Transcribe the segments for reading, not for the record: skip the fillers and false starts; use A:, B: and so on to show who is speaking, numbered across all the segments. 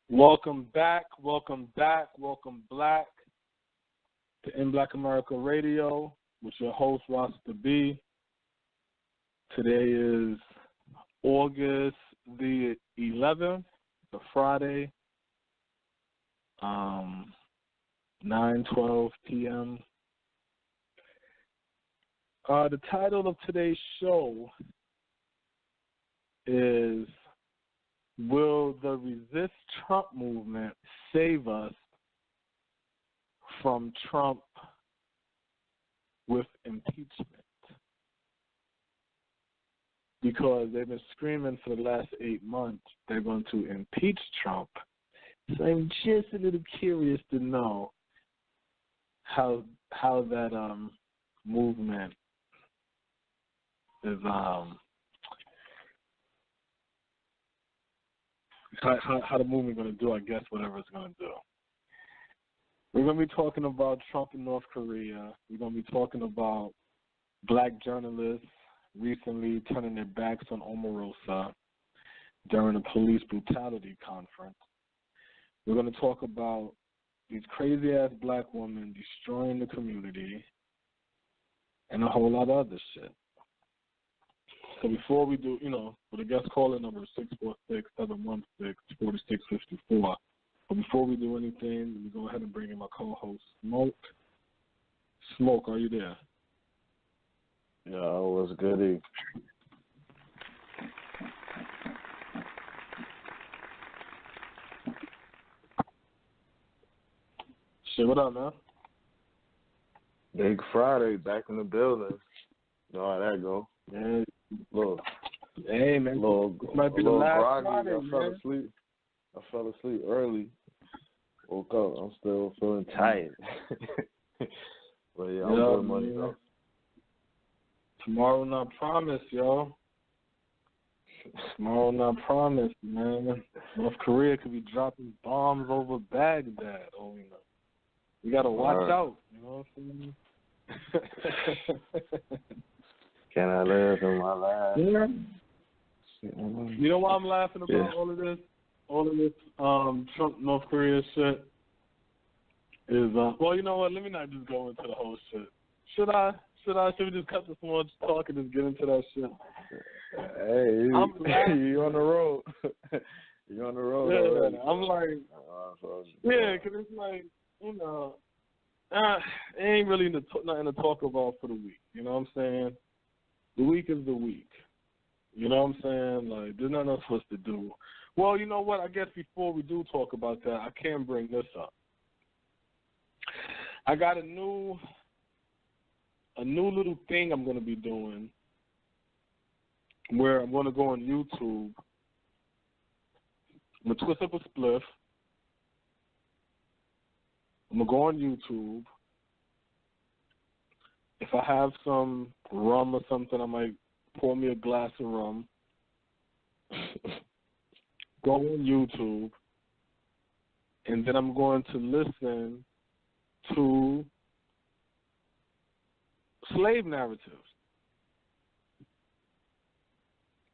A: Welcome back to In Black America Radio with your host, Rasta B. Today is August the 11th, the Friday, 9:12 p.m. The title of today's show is Will the Resist Trump movement save us from Trump with impeachment? Because they've been screaming for the last 8 months they're going to impeach Trump. So I'm just a little curious to know how that movement is how the movement going to do, I guess, whatever it's going to do. We're going to be talking about Trump in North Korea. We're going to be talking about black journalists recently turning their backs on Omarosa during a police brutality conference. We're going to talk about these crazy-ass black women destroying the community and a whole lot of other shit. So before we do, with the guest calling number 646-716-4654. But before we do anything, let me go ahead and bring in my co-host, Smoke. Smoke, are you there?
B: Yo, what's goody?
A: Shit, what up, man?
B: Big Friday, back in the building. You know how that go.
A: Yeah.
B: Look.
A: Hey, man. This might be the last
B: groggy.
A: Friday,
B: I fell asleep early. Woke up. I'm still feeling tired. But yeah, I'm good money though.
A: Tomorrow not promised, yo. Tomorrow not promised, man. North Korea could be dropping bombs over Baghdad. We gotta watch out. You know what I'm saying?
B: Can I live in my life?
A: Yeah. You know why I'm laughing about all of this? All of this Trump North Korea shit is well, you know what? Let me not just go into the whole shit. Should I? Should we just cut this much talk and just get into that shit?
B: Hey, you on the road? You on the road?
A: Yeah,
B: already,
A: I'm like, because it's like, it ain't really nothing to talk about for the week. You know what I'm saying? The week is the week. You know what I'm saying? Like, there's nothing else for us to do. Well, you know what? I guess before we do talk about that, I can bring this up. I got a new little thing I'm going to be doing where I'm going to go on YouTube. I'm going to twist up a spliff. I'm going to go on YouTube. If I have some rum or something, I might pour me a glass of rum. Go on YouTube. And then I'm going to listen to slave narratives.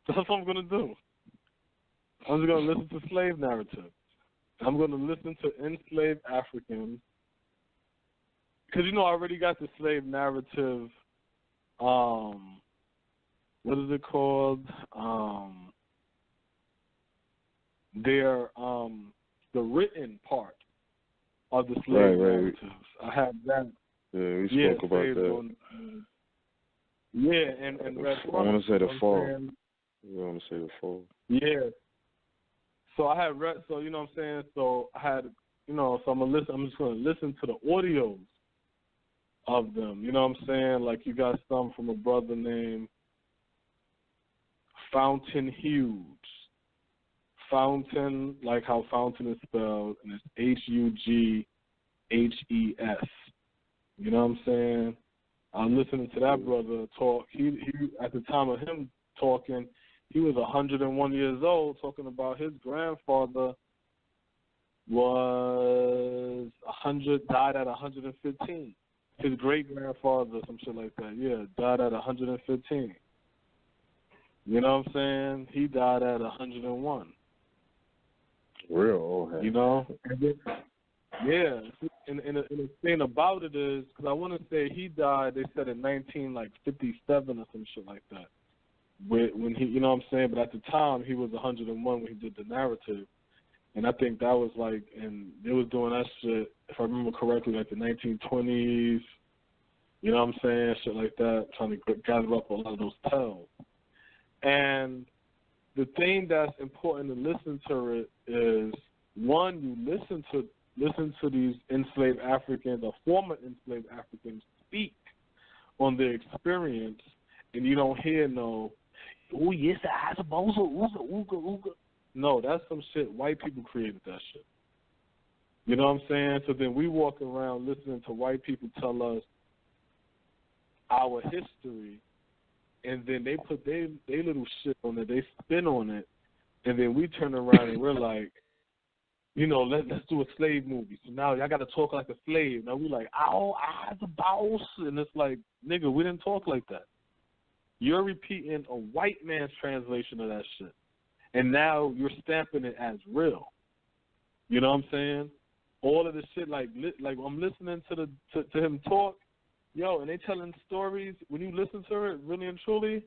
A: That's what I'm going to do. I'm just going to listen to slave narratives. I'm going to listen to enslaved Africans. Because, I already got the slave narrative, what is it called? The written part of the slave narratives. I have that.
B: Yeah, we spoke about that.
A: And Red
B: I want to say the fall. Yeah.
A: So I had read. So you know what I'm saying. So I had. So I'm just gonna listen to the audios of them. You know what I'm saying? Like you got some from a brother named Fountain Hughes. Fountain, like how fountain is spelled, and it's Hughes. You know what I'm saying? I'm listening to that brother talk. He at the time of him talking, he was 101 years old, talking about his grandfather was died at 115. His great grandfather, some shit like that, died at 115. You know what I'm saying? He died at 101.
B: Real old head.
A: You know? And then, yeah. And the thing about it is, because I want to say he died, they said in 1957 or some shit like that. When he, you know what I'm saying? But at the time, he was 101 when he did the narrative. And I think that was like, and they was doing that shit, if I remember correctly, like the 1920s, you know what I'm saying? Shit like that, trying to gather up a lot of those tells. And the thing that's important to listen to it is, one, you listen to these enslaved Africans or former enslaved Africans speak on their experience, and you don't hear no, oh yes, I suppose, ooga ooga. No, that's some shit. White people created that shit. You know what I'm saying? So then we walk around listening to white people tell us our history, and then they put they little shit on it, they spin on it, and then we turn around and we're like, you know, let's do a slave movie. So now y'all got to talk like a slave. Now we like, ow, I the boss, and it's like, nigga, we didn't talk like that. You're repeating a white man's translation of that shit, and now you're stamping it as real. You know what I'm saying? All of the shit, like I'm listening to him talk, yo, and they telling stories. When you listen to it, really and truly,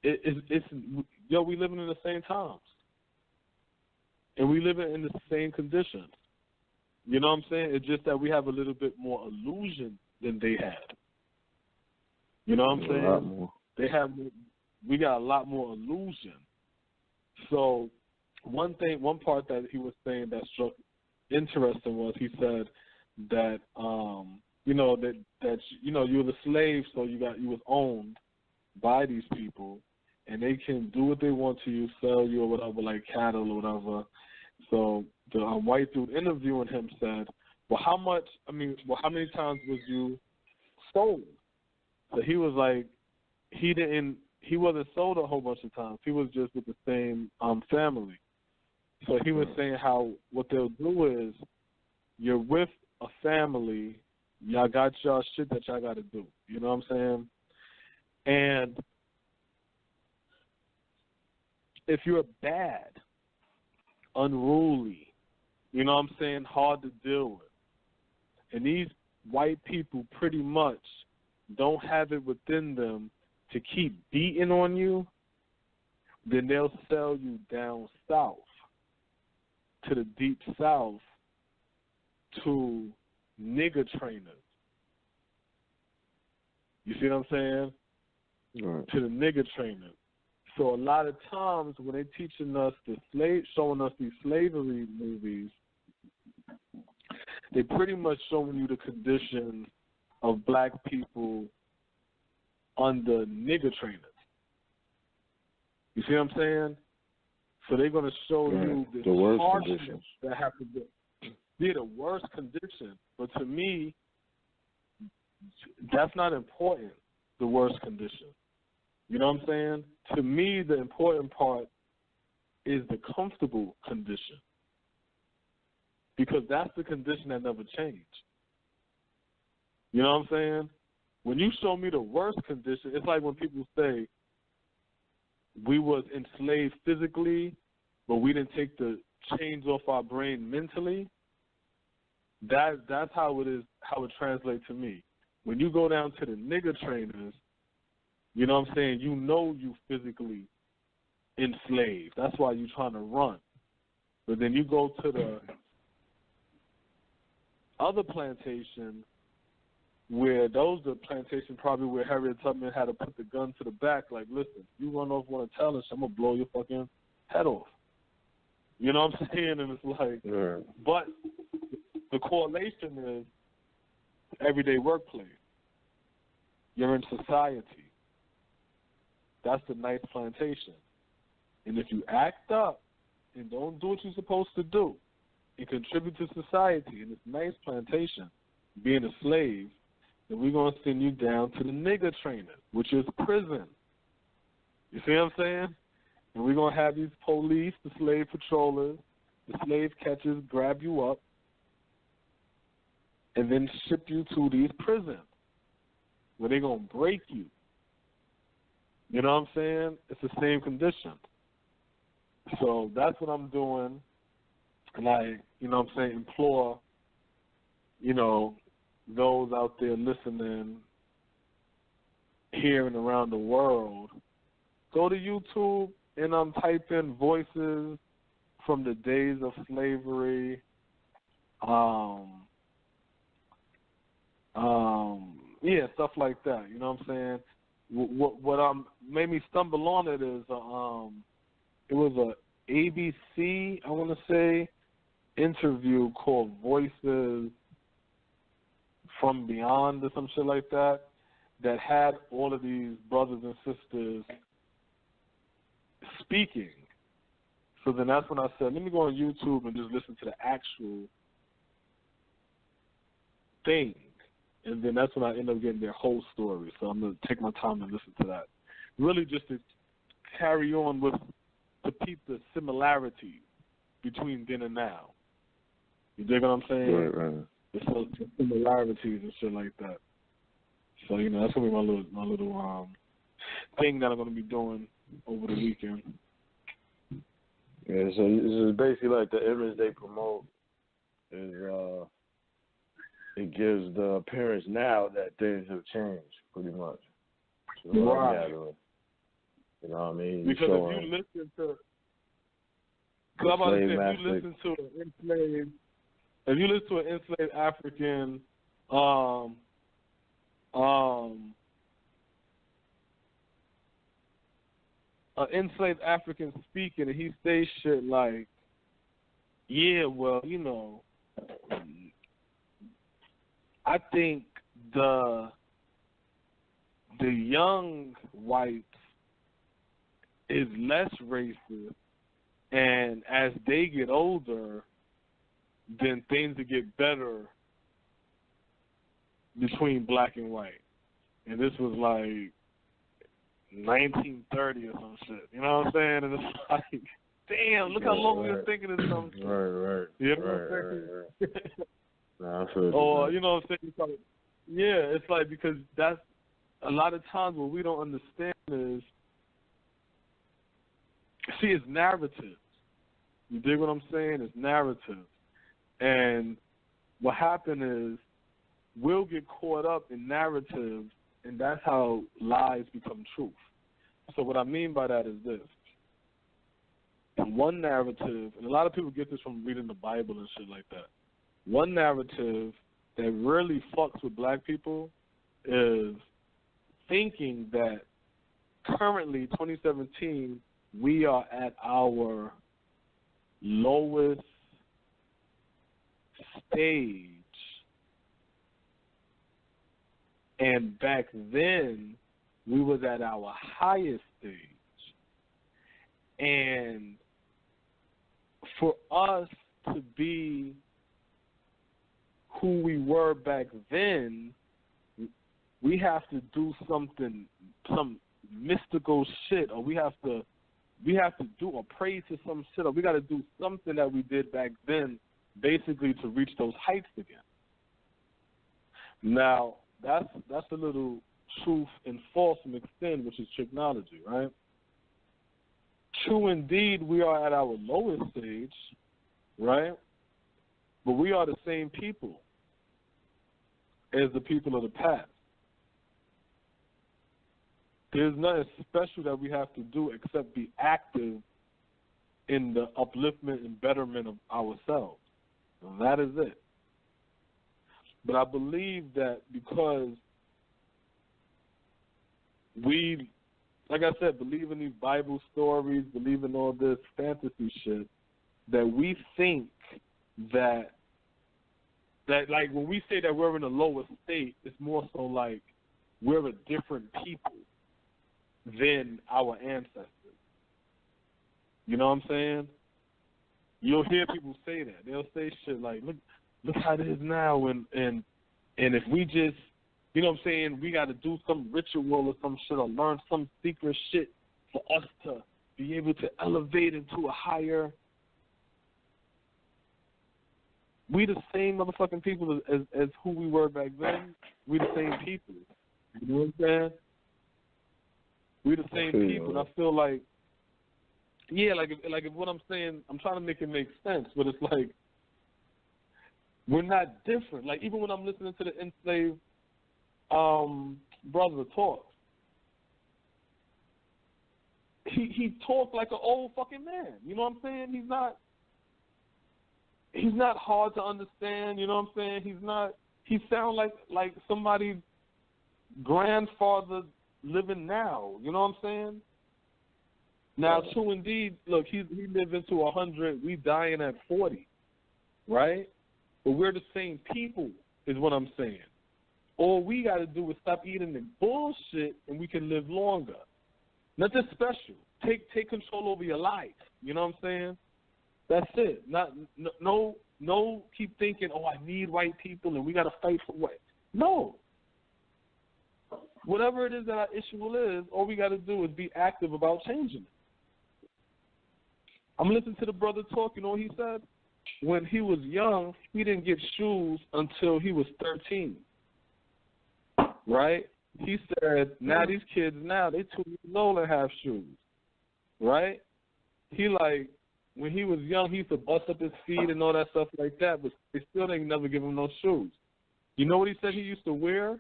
A: it's yo, we living in the same times. And we live in the same conditions. You know what I'm saying? It's just that we have a little bit more illusion than they had. You know what I'm saying? We got a lot more illusion. So one part that he was saying that struck interesting was he said that you know that you know, you were the slave, so you was owned by these people, and they can do what they want to you, sell you or whatever, like cattle or whatever. So the white dude interviewing him said, well, how many times was you sold? So he was like, he wasn't sold a whole bunch of times. He was just with the same family. So he was saying how what they'll do is, you're with a family, y'all got y'all shit that y'all got to do. You know what I'm saying? And if you're bad, unruly, you know what I'm saying, hard to deal with, and these white people pretty much don't have it within them to keep beating on you, then they'll sell you down south, to the deep south, to nigger trainers. You see what I'm saying?
B: Right.
A: To the nigger trainers. So a lot of times when they're teaching us showing us these slavery movies, they pretty much showing you the conditions of black people under nigger trainers. You see what I'm saying? So they're going to show you
B: the worst
A: harshness
B: conditions
A: that have to be the worst condition. But to me, that's not important, the worst condition. You know what I'm saying? To me, the important part is the comfortable condition, because that's the condition that never changed. You know what I'm saying? When you show me the worst condition, it's like when people say we was enslaved physically, but we didn't take the chains off our brain mentally. That's how it is, how it translates to me. When you go down to the nigger trainers, you know what I'm saying, you know you physically enslaved. That's why you're trying to run. But then you go to the other plantation, where those are plantations probably where Harriet Tubman had to put the gun to the back, like, listen, you run off want to tell us, I'm going to blow your fucking head off. You know what I'm saying? And it's like, but the correlation is everyday workplace. You're in society. That's the nice plantation. And if you act up and don't do what you're supposed to do and contribute to society in this nice plantation, being a slave, then we're going to send you down to the nigger trainer, which is prison. You see what I'm saying? And we're going to have these police, the slave patrollers, the slave catchers grab you up and then ship you to these prisons where they're going to break you. You know what I'm saying? It's the same condition. So that's what I'm doing. And I, implore, those out there listening here and around the world, go to YouTube and type in voices from the days of slavery. Stuff like that. You know what I'm saying? What made me stumble on it is it was a ABC, I want to say, interview called Voices from Beyond or some shit like that had all of these brothers and sisters speaking. So then that's when I said, let me go on YouTube and just listen to the actual thing. And then that's when I end up getting their whole story. So I'm going to take my time and listen to that. Really just to carry on with, to peep the similarities between then and now. You dig what I'm saying?
B: Right.
A: There's some similarities and shit like that. So, that's going to be my little thing that I'm going to be doing over the weekend.
B: Yeah, so this is basically like the image they promote is it gives the appearance now that things have changed pretty much. So
A: right.
B: You know what I mean?
A: Because if you listen to, because I'm about to say, if you listen to an enslaved African, an enslaved African speaking, and he says shit like, yeah, well, I think the young whites is less racist, and as they get older, then things will get better between black and white. And this was like 1930 or some shit. You know what I'm saying? And it's like, damn, look how long we were thinking of some shit.
B: Right.
A: You know what I'm saying?
B: Nah, I feel
A: or, you know what I'm saying? It's like, because that's a lot of times what we don't understand is, see, it's narratives. You dig what I'm saying? It's narratives. And what happened is we'll get caught up in narratives, and that's how lies become truth. So what I mean by that is this. One narrative, and a lot of people get this from reading the Bible and shit like that. One narrative that really fucks with black people is thinking that currently, 2017, we are at our lowest stage. And back then, we was at our highest stage. And for us to be who we were back then, we have to do something, some mystical shit, or we have to do or pray to some shit, or we got to do something that we did back then, basically to reach those heights again. Now, that's a little truth and false mixed in, which is technology, right? True indeed, we are at our lowest stage, right? But we are the same people as the people of the past. There's nothing special that we have to do except be active in the upliftment and betterment of ourselves. And that is it. But I believe that because we, like I said, believe in these Bible stories, believe in all this fantasy shit, that we think that like when we say that we're in the lowest state, it's more so like we're a different people than our ancestors. You know what I'm saying? You'll hear people say that. They'll say shit like, look how it is now, and if we just, you know what I'm saying, we got to do some ritual or some shit or learn some secret shit for us to be able to elevate into a higher. We the same motherfucking people as who we were back then. We the same people. You know what I'm saying? We the same people. And I feel like Yeah, like if what I'm saying, I'm trying to make it make sense, but it's like we're not different. Like even when I'm listening to the enslaved brother talk, he talked like an old fucking man. You know what I'm saying? He's not hard to understand. You know what I'm saying? He sounds like somebody's grandfather living now. You know what I'm saying? Now, true indeed, look, he living to 100, we dying at 40, right? But we're the same people, is what I'm saying. All we got to do is stop eating the bullshit, and we can live longer. Nothing special. Take control over your life. You know what I'm saying? That's it. No. Keep thinking, oh, I need white people, and we got to fight for white. No. Whatever it is that our issue is, all we got to do is be active about changing it. I'm listening to the brother talk. You know what he said? When he was young, he didn't get shoes until he was 13. Right? He said, now these kids now, they 2 years old and have shoes. Right? He like, when he was young, he used to bust up his feet and all that stuff like that, but they still didn't never give him no shoes. You know what he said he used to wear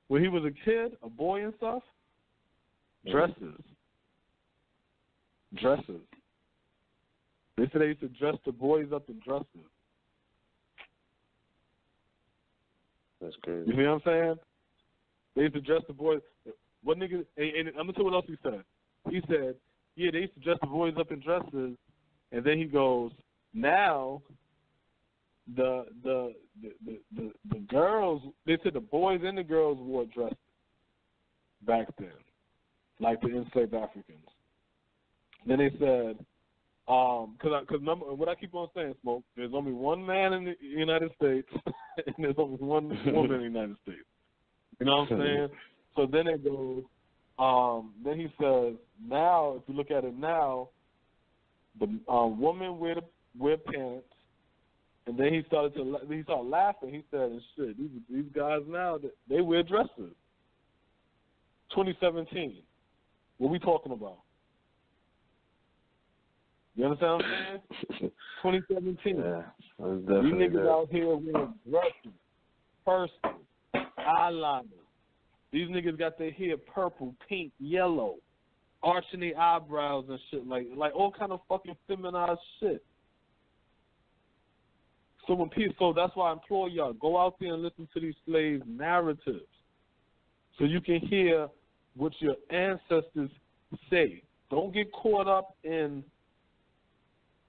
A: when he was a kid, a boy and stuff? Dresses. Dresses. They said they used to dress the boys up in dresses.
B: That's crazy.
A: You see what I'm saying? They used to dress the boys. What nigga? And I'm gonna tell you what else he said. He said, yeah, they used to dress the boys up in dresses, and then he goes, now the girls. They said the boys and the girls wore dresses back then, like the enslaved Africans. Then they said. Because remember what I keep on saying, Smoke, there's only one man in the United States, and there's only one woman in the United States. You know what I'm saying? So then it goes, then he says, now, if you look at it now, the woman wear pants, and then he started laughing. He said, shit, these guys now, they wear dresses. 2017. What we talking about? You understand what I'm saying? 2017.
B: Yeah,
A: these niggas out here wearing dresses, purses, eyeliner. These niggas got their hair purple, pink, yellow, arching their eyebrows and shit, like all kind of fucking feminized shit. So that's why I implore y'all, go out there and listen to these slave narratives so you can hear what your ancestors say. Don't get caught up in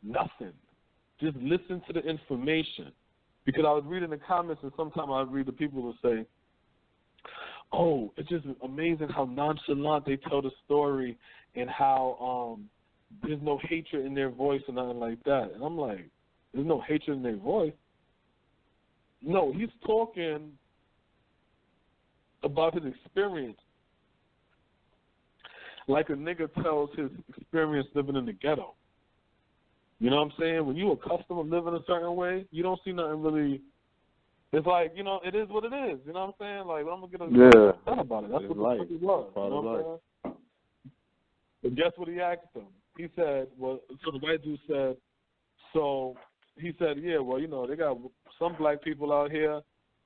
A: nothing. Just listen to the information. Because I was reading the comments, and sometimes I read the people who say, oh, it's just amazing how nonchalant they tell the story and how there's no hatred in their voice or nothing like that. And I'm like, there's no hatred in their voice? No, he's talking about his experience. Like a nigga tells his experience living in the ghetto. You know what I'm saying? When you accustomed to living a certain way, you don't see nothing really. It's like, you know, it is what it is. You know what I'm saying? Like, I'm going to get upset about it. That's what the fuck it was. You know what I'm saying? But guess what he asked him? He said, well, so the white dude said, so he said, yeah, well, you know, they got some black people out here,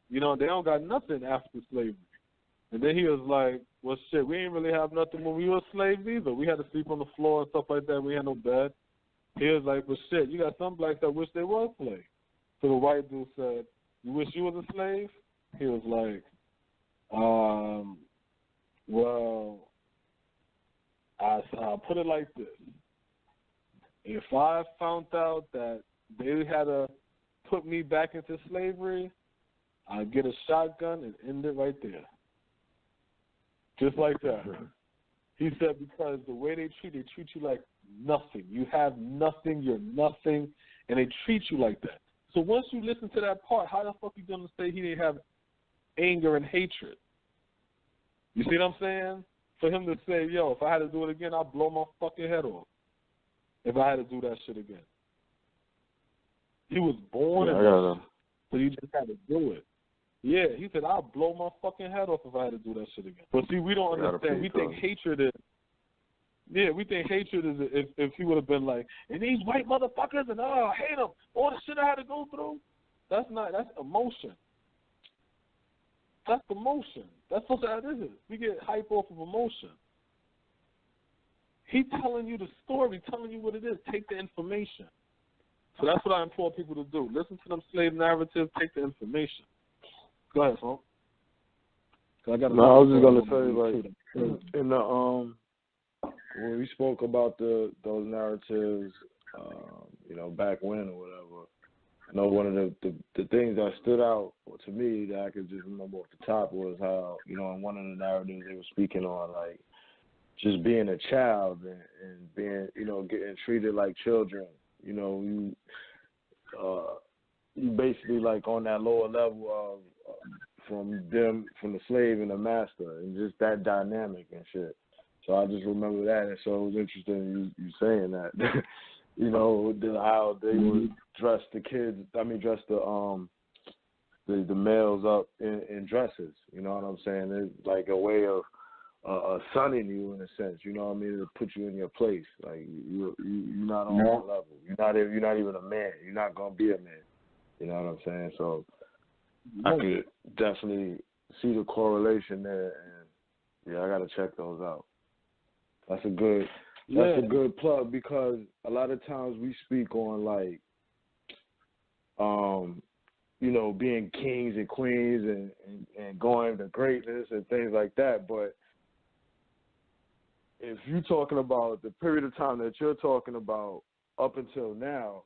A: you know, they don't got nothing after slavery. And then he was like, well, shit, we didn't really have nothing when we were slaves either. We had to sleep on the floor and stuff like that. We had no bed. He was like, well, shit, you got some blacks that wish they were slaves. So the white dude said, you wish you was a slave? He was like, well, I'll put it like this. If I found out that they had to put me back into slavery, I'd get a shotgun and end it right there. Just like that. He said because the way they treat you like nothing. You have nothing, you're nothing, and they treat you like that. So once you listen to that part, how the fuck you going to say he didn't have anger and hatred? You see what I'm saying? For him to say, yo, if I had to do it again, I'd blow my fucking head off. If I had to do that shit again. He was born in this, so you just had to do it. Yeah, he said, I'll blow my fucking head off if I had to do that shit again. But see, we don't understand. We think hatred is, Yeah, we think hatred is if he would have been like, and these white motherfuckers, and I hate them, all the shit I had to go through. That's emotion. That's emotion. That's what that is. We get hype off of emotion. He's telling you the story, telling you what it is. Take the information. So that's what I implore people to do. Listen to them slave narratives. Take the information. Go ahead, Smoke.
B: I was just gonna say, like, in the when we spoke about those narratives, back when or whatever. I know one of the things that stood out to me that I could just remember off the top was how, in one of the narratives they were speaking on, like, just being a child and being, getting treated like children. You basically like on that lower level of from the slave and the master, and just that dynamic and shit. So I just remember that, and so it was interesting you saying that. How they would dress the kids. Dress the males up in dresses. You know what I'm saying? It's like a way of sunning you in a sense. You know what I mean? To put you in your place. Like you're not on that level. You're not even a man. You're not gonna be a man. You know what I'm saying? So I could definitely see the correlation there, and I gotta check those out. That's a good plug, because a lot of times we speak on, like, being kings and queens and going to greatness and things like that. But if you're talking about the period of time that you're talking about up until now,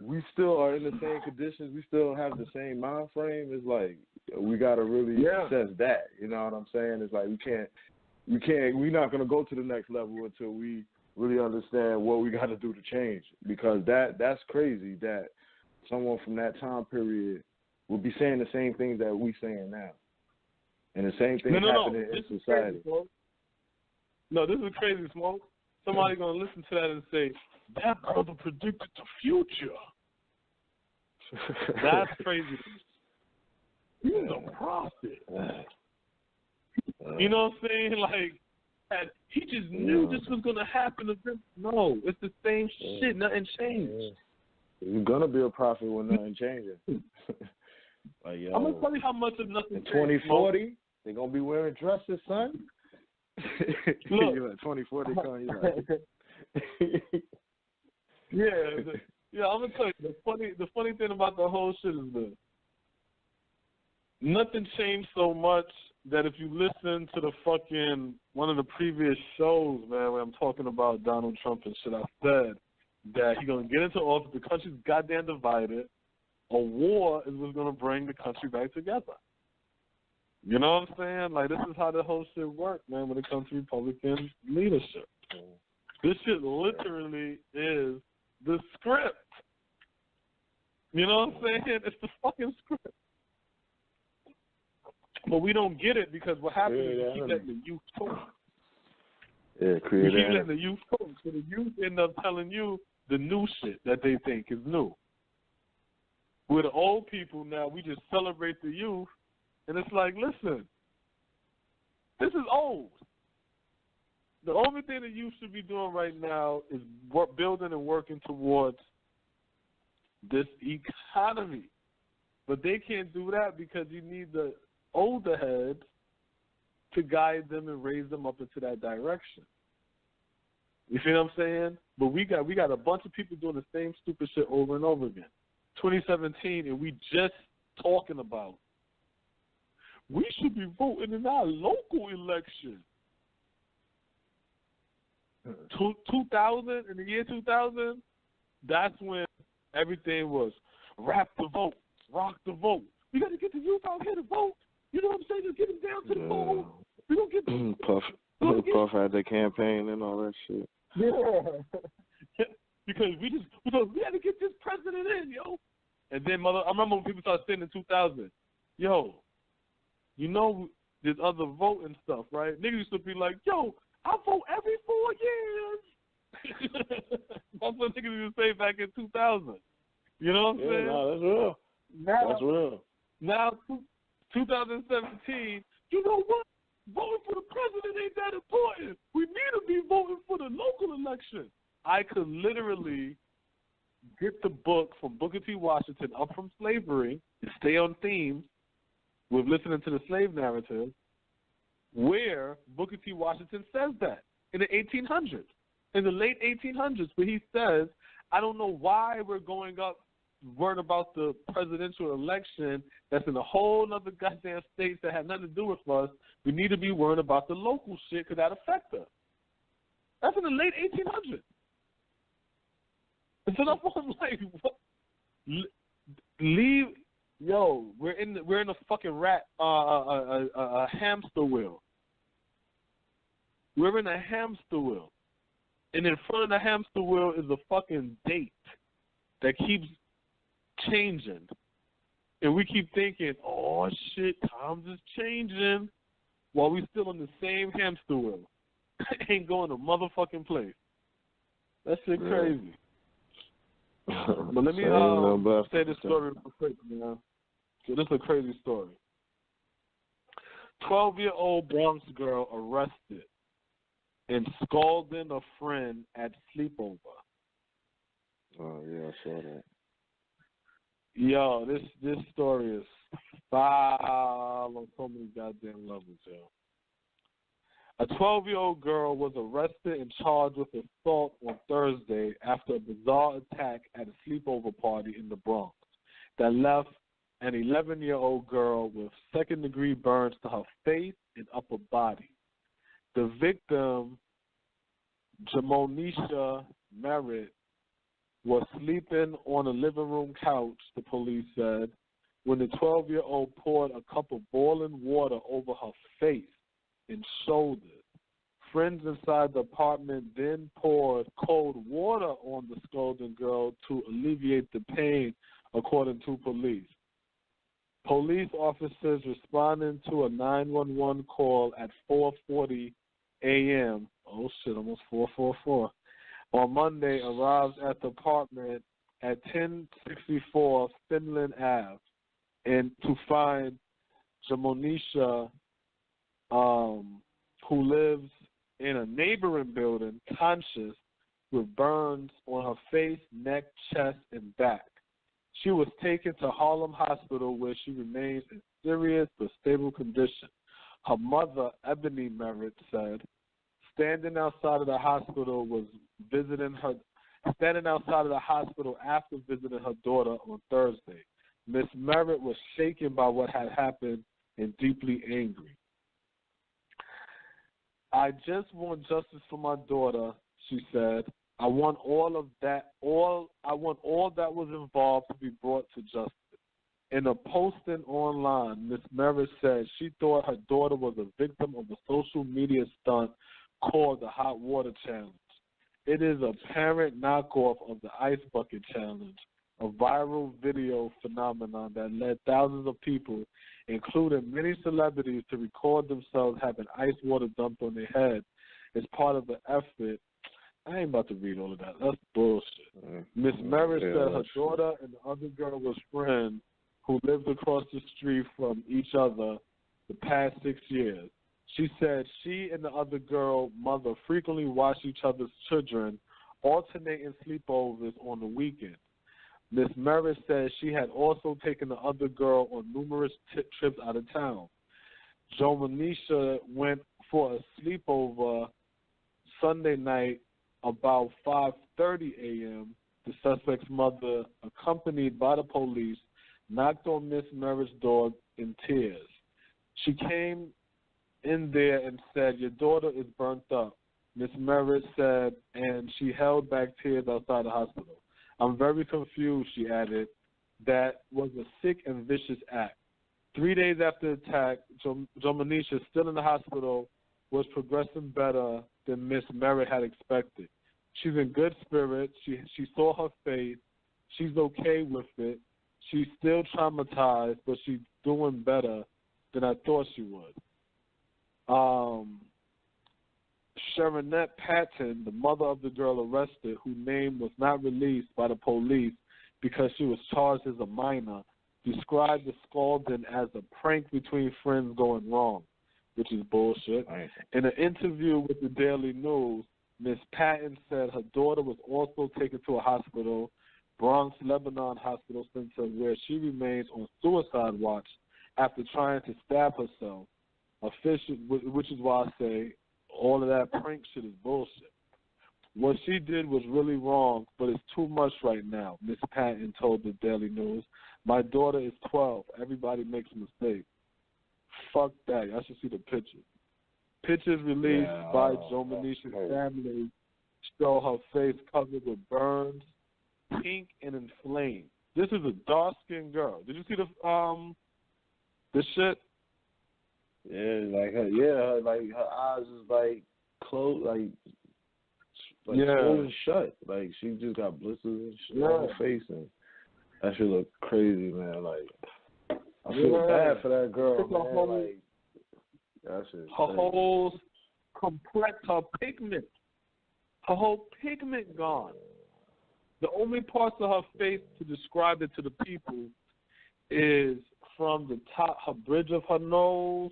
B: we still are in the same conditions. We still have the same mind frame. It's like we got to really assess that. You know what I'm saying? It's like we're not going to go to the next level until we really understand what we got to do to change, because that's crazy that someone from that time period would be saying the same things that we saying now, and the same thing happening in society.
A: No, this is crazy, Smoke. Somebody going to listen to that and say, that brother predicted the future. That's crazy. He's a prophet. You know what I'm saying? Like, he just knew this was going to happen to him. No, it's the same shit. Nothing changed.
B: You're going to be a prophet when nothing changes. Like,
A: I'm going to tell you how much of nothing
B: in
A: changed.
B: 2040, they're going to be wearing dresses, son.
A: Look.
B: You're like, 2040 coming, you're like...
A: I'm going to tell you, the funny thing about the whole shit is this. Nothing changed so much that if you listen to the fucking one of the previous shows, man, where I'm talking about Donald Trump and shit, I said that he's going to get into office, the country's goddamn divided, a war is what's going to bring the country back together. You know what I'm saying? Like, this is how the whole shit works, man, when it comes to Republican leadership. This shit literally is the script. You know what I'm saying? It's the fucking script. But we don't get it because what happens is we keep letting the youth talk.
B: Yeah,
A: we keep letting the youth talk. So the youth end up telling you the new shit that they think is new. We're the old people now. We just celebrate the youth. And it's like, listen, this is old. The only thing the youth should be doing right now is building and working towards this economy. But they can't do that because you need the older heads to guide them and raise them up into that direction. You see what I'm saying? But we got a bunch of people doing the same stupid shit over and over again. 2017, and we just talking about we should be voting in our local election. 2000, in the year 2000, that's when everything was rap the vote, rock the vote. We got to get the youth out here to vote. You know what I'm saying? Just get them down to the poll. We don't get
B: Puff had the campaign and all that shit.
A: Yeah. Because we had to get this president in, yo. And then I remember when people started saying in 2000, yo, you know there's other voting stuff, right? Niggas used to be like, yo, I vote every 4 years. That's what niggas used to say back in 2000. You know what I'm saying?
B: No, that's real. That's real.
A: Now, 2017, you know what? voting for the president ain't that important. We need to be voting for the local election. I could literally get the book from Booker T. Washington, Up From Slavery, and stay on theme with listening to the slave narrative, where Booker T. Washington says that in the 1800s, in the late 1800s, where he says, I don't know why we're going up worrying about the presidential election that's in a whole other goddamn states that have nothing to do with us. We need to be worrying about the local shit because that affects us. That's in the late 1800s. And so I'm like, what? Leave, yo, we're in a fucking a hamster wheel. We're in a hamster wheel. And in front of the hamster wheel is a fucking date that keeps changing. And we keep thinking, oh, shit, times is changing, while we still on the same hamster wheel. Ain't going to motherfucking place. That shit crazy. But let me say this story real quick, man. So this is a crazy story. 12-year-old Bronx girl arrested and scalding a friend at sleepover.
B: Oh, yeah, I saw that.
A: Yo, this story is foul on so many goddamn levels, yo. A 12-year-old girl was arrested and charged with assault on Thursday after a bizarre attack at a sleepover party in the Bronx that left an 11-year-old girl with second-degree burns to her face and upper body. The victim, Jamonisha Merritt, was sleeping on a living room couch, the police said, when the 12-year-old poured a cup of boiling water over her face and shoulders. Friends inside the apartment then poured cold water on the scalding girl to alleviate the pain, according to police. Police officers responding to a 911 call at 4:40 a.m. Oh shit, almost 4:44. On Monday, arrived at the apartment at 1064 Finland Ave, and to find Jamonisha, who lives in a neighboring building, conscious, with burns on her face, neck, chest, and back. She was taken to Harlem Hospital, where she remains in serious but stable condition. Her mother, Ebony Merritt, said, standing outside of the hospital after visiting her daughter on Thursday. Miss Merritt was shaken by what had happened and deeply angry. I just want justice for my daughter, she said. I want all that was involved to be brought to justice. In a posting online, Ms. Merritt said she thought her daughter was a victim of a social media stunt called the Hot Water Challenge. It is a parent knockoff of the Ice Bucket Challenge, a viral video phenomenon that led thousands of people, including many celebrities, to record themselves having ice water dumped on their head as part of the effort. I ain't about to read all of that. That's bullshit. Miss Merritt said her daughter and the other girl was friends who lived across the street from each other the past 6 years. She said she and the other girl mother frequently watched each other's children, alternating sleepovers on the weekend. Miss Merritt said she had also taken the other girl on numerous trips out of town. Jamonisha went for a sleepover Sunday night about 5:30 a.m. The suspect's mother, accompanied by the police, knocked on Miss Merritt's door in tears. She came in there and said, "Your daughter is burnt up," Miss Merritt said, and she held back tears outside the hospital. "I'm very confused," she added. That was a sick and vicious act. 3 days after the attack, Jamonisha, still in the hospital, was progressing better than Miss Merritt had expected. She's in good spirits. She saw her face. She's okay with it. She's still traumatized, but she's doing better than I thought she would. Sharonette Patton, the mother of the girl arrested, whose name was not released by the police because she was charged as a minor, described the scalding as a prank between friends going wrong. which is bullshit.
B: Right.
A: In an interview with the Daily News, Ms. Patton said her daughter was also taken to a hospital, Bronx Lebanon Hospital Center, where she remains on suicide watch after trying to stab herself. Which is why I say all of that prank shit is bullshit. What she did was really wrong, but it's too much right now, Ms. Patton told the Daily News. My daughter is 12. Everybody makes mistakes. Fuck that. I should see the picture. Pictures released by Joe Manisha's family show her face covered with burns, pink and inflamed. This is a dark-skinned girl. Did you see the shit?
B: Yeah, like her eyes is like closed, like closed shut. Like she just got blisters and shit on her face, and that shit look crazy, man. Like I feel bad for that girl, man. Like that shit.
A: Her whole complex, her whole pigment gone. The only parts of her face to describe it to the people is from the top, her bridge of her nose.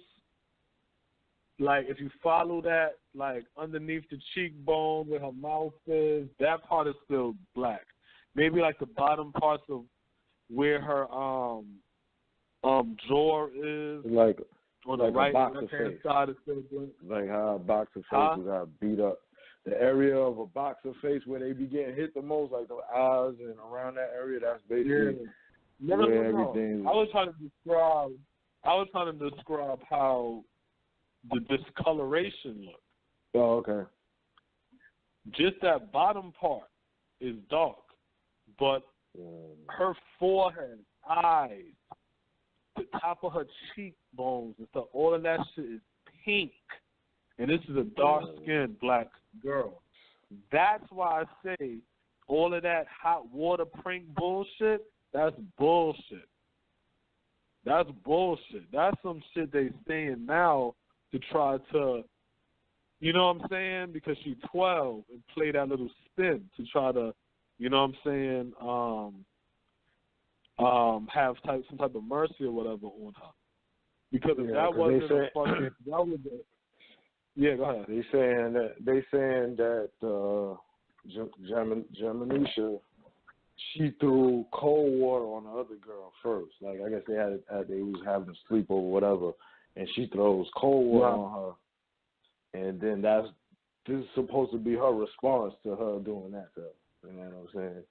A: Like, if you follow that, like, underneath the cheekbone where her mouth is, that part is still black. Maybe, like, the bottom parts of where her jaw is.
B: Like,
A: on the right left-hand side is still black.
B: Like how a boxer face got beat up. The area of a boxer face where they be getting hit the most, like the eyes and around that area, that's basically where everything is.
A: I was trying to describe how the discoloration look.
B: Oh, okay.
A: Just that bottom part is dark, but her forehead, eyes, the top of her cheekbones and stuff, all of that shit is pink. And this is a dark-skinned black girl. That's why I say all of that hot water prank bullshit, that's bullshit. That's bullshit. That's some shit they saying now to try to, you know what I'm saying? Because she's 12 and play that little spin to try to, you know what I'm saying, have some type of mercy or whatever on her. Because if that wasn't a fucking, that was a, yeah, go ahead.
B: They saying that Jamanisha, she threw cold water on the other girl first. Like, I guess they was having a sleep or whatever, and she throws cold water on her, and then this is supposed to be her response to her doing that to her. You know what I'm saying?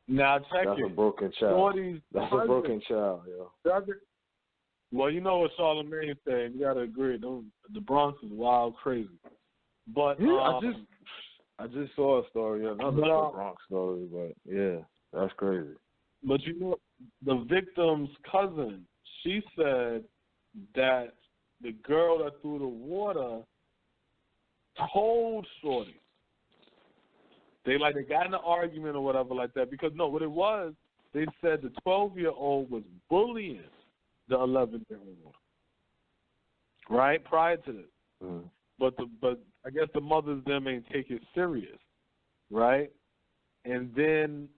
A: Now check
B: That's
A: it.
B: A broken child. That's a broken child, yo.
A: Well, you know what Charlamagne said. You gotta agree. The Bronx is wild, crazy. But
B: I just saw a story, another Bronx story. But yeah, that's crazy.
A: But you know, the victim's cousin, she said that the girl that threw the water told Shorty. They got in an argument or whatever like that. Because no, what it was, they said the 12-year-old was bullying the 11-year-old, right? Prior to this, but I guess the mothers them ain't take it serious, right? And then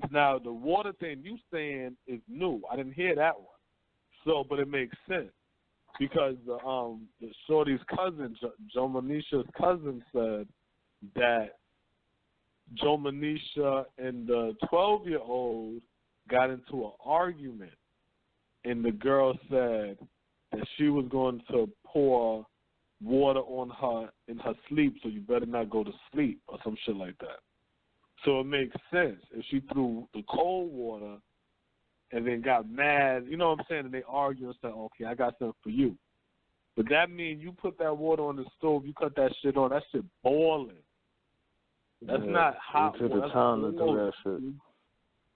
A: now the water thing you saying is new. I didn't hear that one, so but it makes sense because the Shorty's cousin, Joe Manisha's cousin, said that Joe Manisha and the 12-year-old got into an argument. And the girl said that she was going to pour water on her in her sleep, so you better not go to sleep or some shit like that. So it makes sense. If she threw the cold water and then got mad, you know what I'm saying, and they argue and say, okay, I got something for you. But that means you put that water on the stove, you cut that shit on, that shit boiling. That's not hot water.
B: You took the time to do that shit.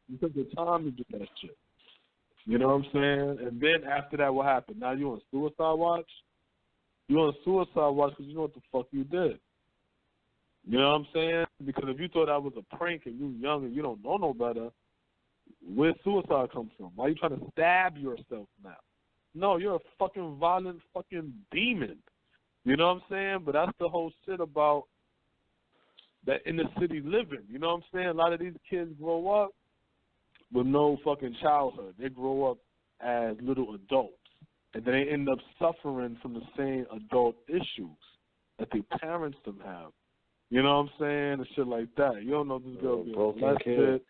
A: You took the time to do that shit. You know what I'm saying? And then after that, what happened? Now you on suicide watch? You on suicide watch because you know what the fuck you did. You know what I'm saying? Because if you thought that was a prank and you young and you don't know no better, where suicide comes from? Why are you trying to stab yourself now? No, you're a fucking violent fucking demon. You know what I'm saying? But that's the whole shit about that inner city living. You know what I'm saying? A lot of these kids grow up with no fucking childhood. They grow up as little adults. and then they end up suffering from the same adult issues that their parents them have. You know what I'm saying? And shit like that. You don't know this girl being molested,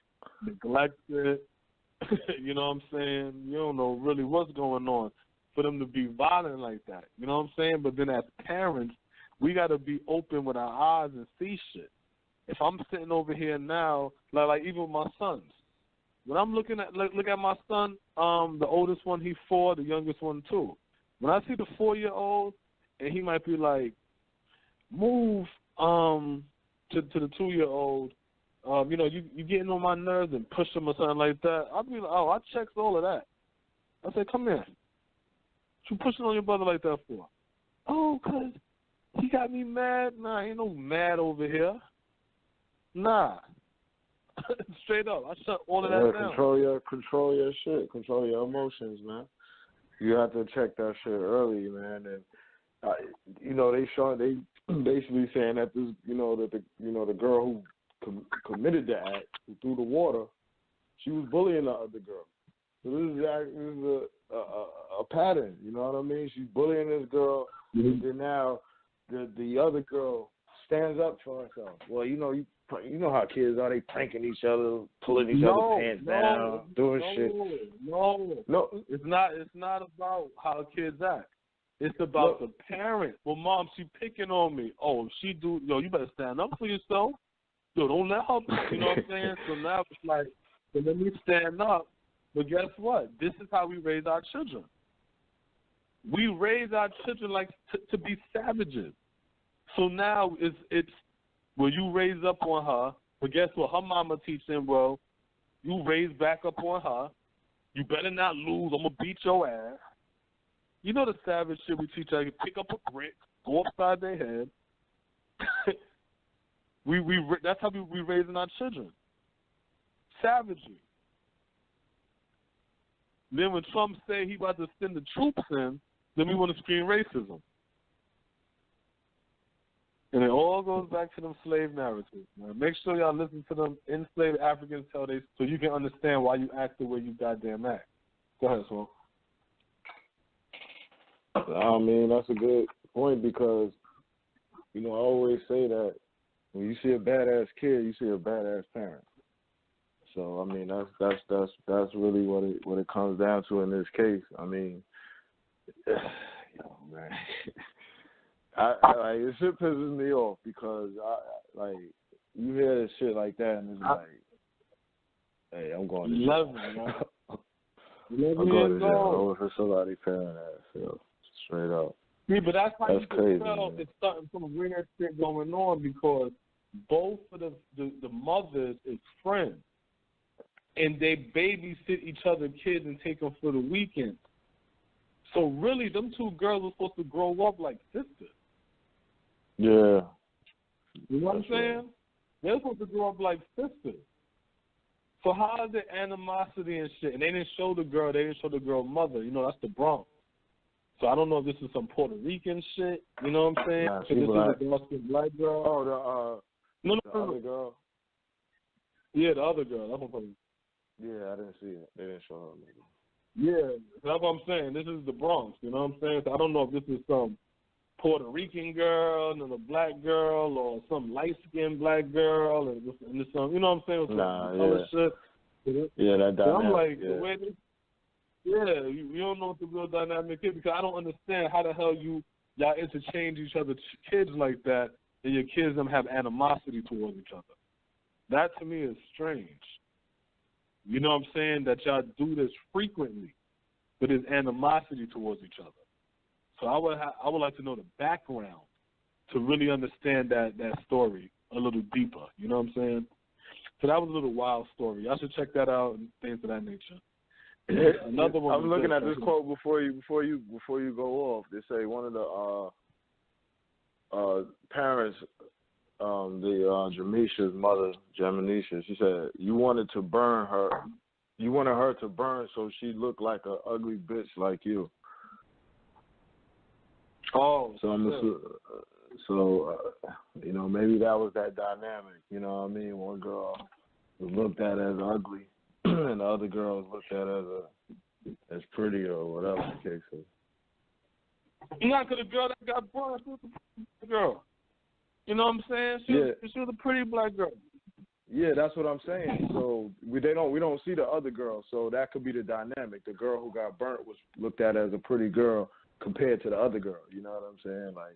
A: neglected. You know what I'm saying? You don't know really what's going on for them to be violent like that. You know what I'm saying? But then as parents, we got to be open with our eyes and see shit. If I'm sitting over here now, like even with my sons, when I'm look at my son, the oldest one, he's 4, the youngest one 2. When I see the 4-year-old, and he might be like, move to the 2-year-old, you know, you getting on my nerves and push him or something like that, I'll be like, oh, I checked all of that. I say, come here. What you pushing on your brother like that for? Oh, 'cause he got me mad. Nah, ain't no mad over here. Nah. Straight up. I shut all of that down.
B: Control your shit. Control your emotions, man. You have to check that shit early, man. And you know, they basically saying that this, you know, that the girl who committed the act, who threw the water, she was bullying the other girl. So this is a pattern. You know what I mean? She's bullying this girl, and then now the other girl stands up for herself. Well, you know how kids are. They pranking each other, pulling each other's pants down, doing shit. No,
A: it's not about how kids act. It's about the parent. Well, mom, she picking on me. Oh, if she do, you better stand up for yourself. Yo, don't let her. You know what I'm saying? So now it's like, so let me stand up. But guess what? This is how we raise our children. We raise our children like to be savages. So now it's well, you raise up on her, but guess what? Her mama teach them, well, you raise back up on her. You better not lose. I'm going to beat your ass. You know the savage shit we teach her. You pick up a brick, go upside their head. That's how we raising our children. Savagery. Then when Trump say he about to send the troops in, then we want to scream racism. And it all goes back to them slave narratives, man. Make sure y'all listen to them enslaved Africans tell they, so you can understand why you act the way you goddamn act. Go ahead, Smoke.
B: I mean, that's a good point because, you know, I always say that when you see a badass kid, you see a badass parent. So I mean, that's really what it comes down to in this case. I mean, yo, man. I it shit pisses me off because you hear this shit like that and it's like, hey, I'm going to jail.
A: 11
B: I'm going to jail
A: old.
B: over for somebody parent ass, yo, straight up.
A: See, but that's how you
B: crazy,
A: can tell it's starting some weird shit going on because both of the mothers is friends and they babysit each other kids and take them for the weekend. So really, them two girls are supposed to grow up like sisters.
B: Yeah.
A: You know what I'm saying?
B: Right.
A: They're supposed to grow up like sisters. So how is there animosity and shit? And they didn't show the girl mother. You know, that's the Bronx. So I don't know if this is some Puerto Rican shit. You know what I'm saying?
B: Nah,
A: this
B: black.
A: is a black girl.
B: Oh,
A: the
B: other girl?
A: Yeah, the other girl. That's what I'm talking about.
B: Yeah, I didn't see it. They didn't show her.
A: Yeah, that's what I'm saying. This is the Bronx. You know what I'm saying? So I don't know if this is some Puerto Rican girl and a black girl or some light-skinned black girl and this some, you know what I'm saying? Some color shit.
B: Yeah, that dynamic.
A: I'm like, the way this, you don't know what the real dynamic is because I don't understand how the hell y'all interchange each other's kids like that and your kids them have animosity towards each other. That to me is strange. You know what I'm saying? That y'all do this frequently, but there's animosity towards each other. So I would like to know the background to really understand that story a little deeper. You know what I'm saying? So that was a little wild story. Y'all should check that out and things of that nature. Another one.
B: I'm looking at this quote before you go off. They say one of the parents, Jamisha's mother, Jamanisha, she said you wanted her to burn so she looked like an ugly bitch like you.
A: Oh,
B: so you know, maybe that was that dynamic. You know what I mean? One girl was looked at as ugly, and the other girl was looked at as pretty or whatever the case is.
A: Not to the girl that got burned. She was a girl. You know what I'm saying? She was a pretty black girl.
B: Yeah, that's what I'm saying. So we don't see the other girl. So that could be the dynamic. The girl who got burnt was looked at as a pretty girl compared to the other girl. You know what I'm saying? Like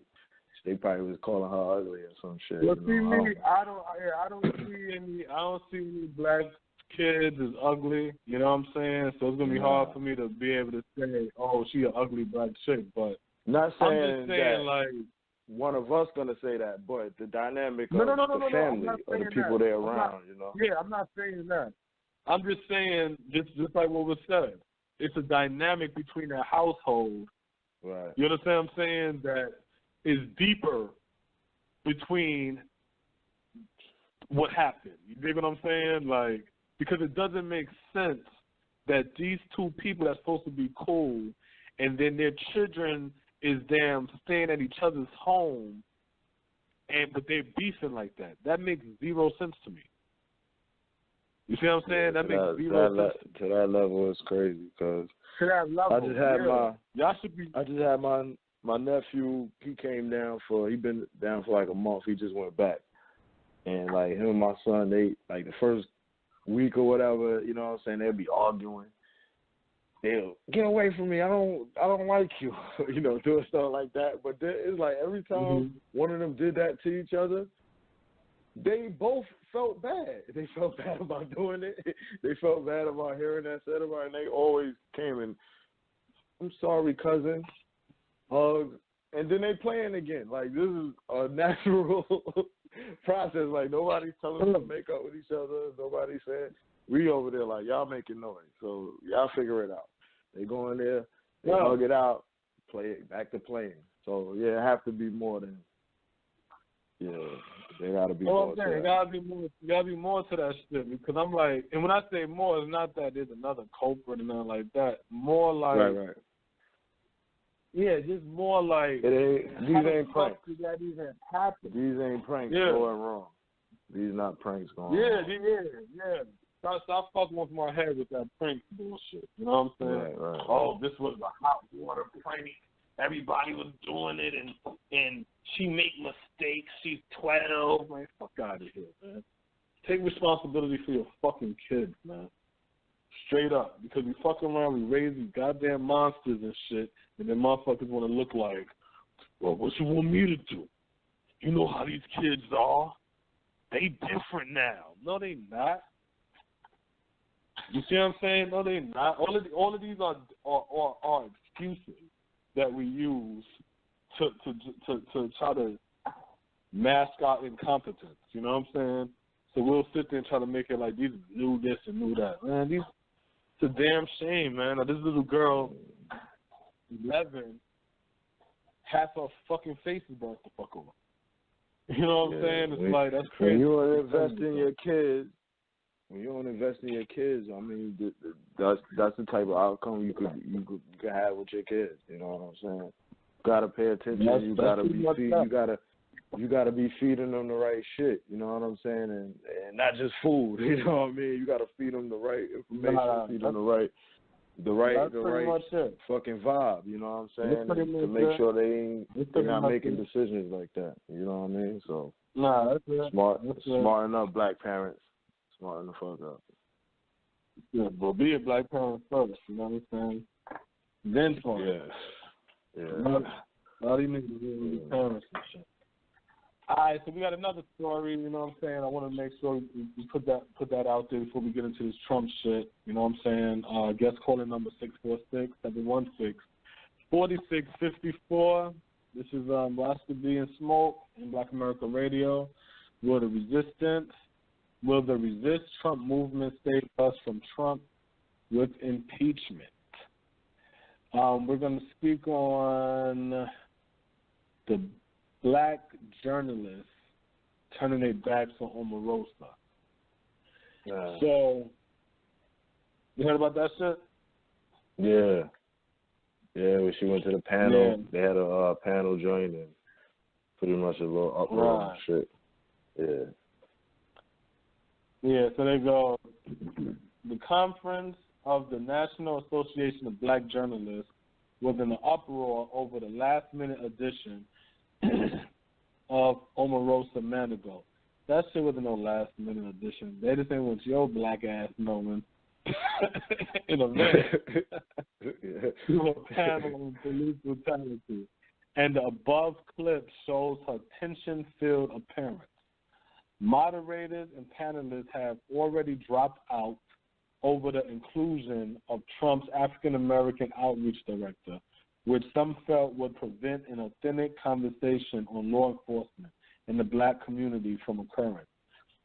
B: they probably was calling her ugly or some shit.
A: Well, see me, I don't see any black kids as ugly. You know what I'm saying? So it's gonna be hard for me to be able to say, oh, she an ugly black chick. But
B: not saying
A: I'm just saying
B: that
A: like
B: one of us gonna say that, but the dynamic of the family or the people they're around, you know.
A: Yeah, I'm not saying that. I'm just saying, just like what was said, it's a dynamic between that household.
B: Right.
A: You understand what I'm saying? That is deeper between what happened. You dig what I'm saying? Like, because it doesn't make sense that these two people that's supposed to be cool and then their children is staying at each other's home, but they're beefing like that. That makes zero sense to me. You see what I'm saying? That makes zero sense.
B: To that level, it's crazy because I just had my nephew. He came down he been down for like a month. He just went back, and like him and my son, they like the first week or whatever. You know what I'm saying? They'll be arguing. They'll get away from me. I don't like you. You know, doing stuff like that. But it's like every time one of them did that to each other, they both felt bad. They felt bad about doing it. They felt bad about hearing that said about it. And they always came and, I'm sorry, cousin. Hug. And then they playing again. Like, this is a natural process. Like, nobody's telling them to make up with each other. Nobody's saying. We over there like, y'all making noise, so y'all figure it out. They go in there, they hug it out, play it, back to playing. So, yeah, it have to be more than, they got to be more to that.
A: There got to be more to that shit, because I'm like, and when I say more, it's not that there's another culprit or nothing like that. More like,
B: right.
A: Yeah, just more like,
B: these ain't pranks.
A: Did that even happen?
B: These ain't pranks going wrong. These not pranks going wrong.
A: Yeah. Stop fucking with my head with that prank bullshit. You know what I'm saying?
B: Right.
A: Oh, this was a hot water prank. Everybody was doing it, and she make mistakes. She's 12. Man, fuck out of here, man. Take responsibility for your fucking kids, man. Straight up. Because we fucking around, we raise these goddamn monsters and shit, and then motherfuckers want to look like, well, what you want me to do? You know how these kids are? They different now. No, they not. You see what I'm saying? No, they not. All of these are excuses that we use to try to mask our incompetence. You know what I'm saying? So we'll sit there and try to make it like these knew this and knew that. Man, it's a damn shame, man. Now, this little girl, 11, half her fucking face is burnt the fuck over. You know what I'm saying? It's like, that's crazy.
B: When you want to invest in your kids, I mean, that's the type of outcome you could have with your kids. You know what I'm saying? You gotta pay attention. You gotta be feeding them the right shit. You know what I'm saying? And not just food. You know what I mean? You gotta feed them the right information. Feed them the right fucking vibe. You know what I'm saying? And to make sure they're not making decisions like that. You know what I mean? So smarten up, black parents. Smarten the fuck up.
A: Yeah, but be a black parent first, you know what I'm saying? Then talk.
B: Yeah.
A: A lot of these niggas really be parents and shit. Alright, so we got another story, you know what I'm saying? I want to make sure we put that out there before we get into this Trump shit, you know what I'm saying? Guest calling number 646-716-4654. This is Rasta B and Smoke in Black America Radio. We're the Resistance. Will the Resist Trump movement save us from Trump with impeachment? We're going to speak on the black journalists turning their backs on Omarosa. So, you heard about that shit?
B: Yeah, when she went to the panel, they had a panel joint and pretty much a little uproar and shit.
A: Yeah, so they go, the Conference of the National Association of Black Journalists was in an uproar over the last-minute addition of Omarosa Manigault. That shit wasn't no last-minute addition. They just didn't want your black ass knowing in a van to a panel on police brutality. And the above clip shows her tension-filled appearance. Moderators and panelists have already dropped out over the inclusion of Trump's African-American outreach director, which some felt would prevent an authentic conversation on law enforcement in the black community from occurring.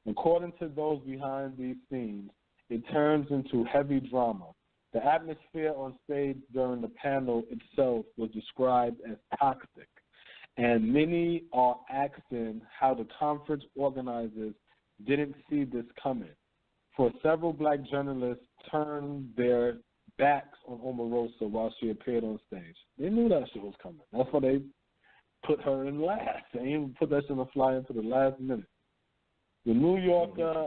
A: According to those behind these scenes, it turns into heavy drama. The atmosphere on stage during the panel itself was described as toxic, and many are asking how the conference organizers didn't see this coming. For several black journalists turned their backs on Omarosa while she appeared on stage. They knew that shit was coming. That's why they put her in last. They even put that shit on the fly into the last minute. The New Yorker,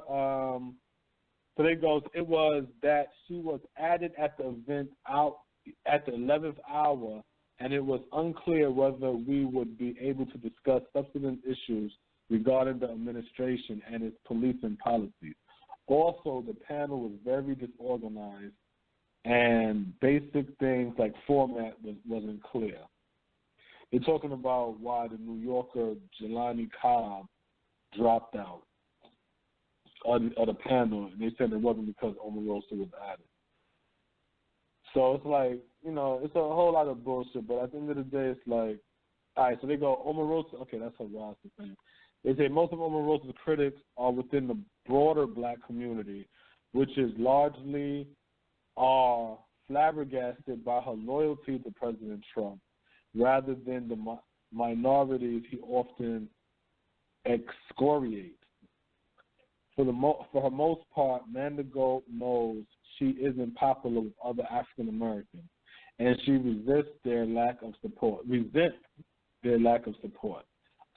A: so there goes, it was that she was added at the event out at the 11th hour, and it was unclear whether we would be able to discuss substantive issues regarding the administration and its policing policies. Also, the panel was very disorganized, and basic things like format wasn't clear. They're talking about why the New Yorker, Jelani Cobb, dropped out of the panel, and they said it wasn't because Omarosa was added. So it's like, you know, it's a whole lot of bullshit, but at the end of the day, it's like, all right, so they go, Omarosa, okay, that's a Rasta thing. They say most of Omarosa's critics are within the broader black community, which is largely are flabbergasted by her loyalty to President Trump, rather than the minorities he often excoriates. For her most part, Manigault knows she isn't popular with other African Americans, and she resents their lack of support.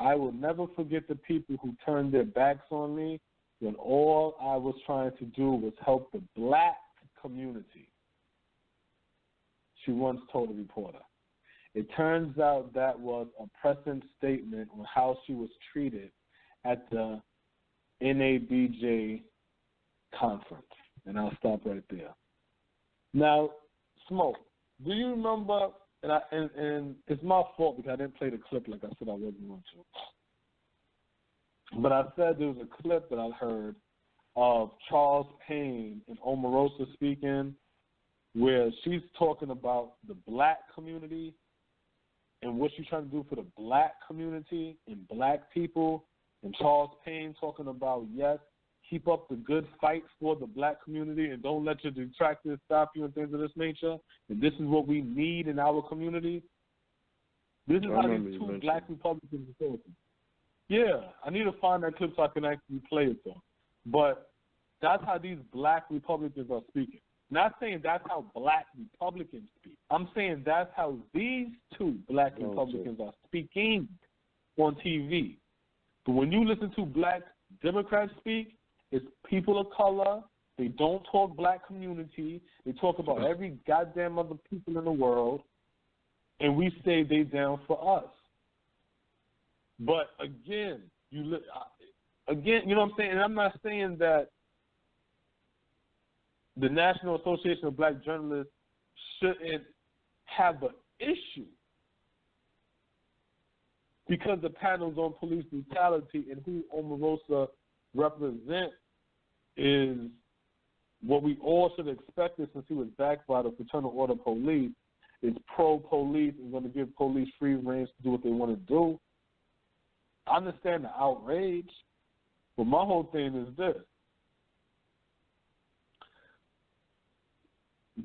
A: I will never forget the people who turned their backs on me when all I was trying to do was help the black community, she once told a reporter. It turns out that was a prescient statement on how she was treated at the NABJ conference. And I'll stop right there. Now, Smoke, do you remember, and it's my fault because I didn't play the clip like I said I wasn't going to. But I said there was a clip that I heard of Charles Payne and Omarosa speaking where she's talking about the black community and what she's trying to do for the black community and black people. And Charles Payne talking about, yes, keep up the good fight for the black community and don't let your detractors stop you and things of this nature. And this is what we need in our community. This is how these two black Republicans are talking. Yeah, I need to find that clip so I can actually play it though. But that's how these black Republicans are speaking. Not saying that's how black Republicans speak. I'm saying that's how these two black Republicans are speaking on TV. But when you listen to black Democrats speak, it's people of color. They don't talk black community. They talk about every goddamn other people in the world, and we say they down for us. But again, you know what I'm saying? And I'm not saying that the National Association of Black Journalists shouldn't have an issue because the panels on police brutality and who Omarosa represents is what we all should have expected since he was backed by the Fraternal Order Police, is pro-police and going to give police free range to do what they want to do. I understand the outrage, but my whole thing is this.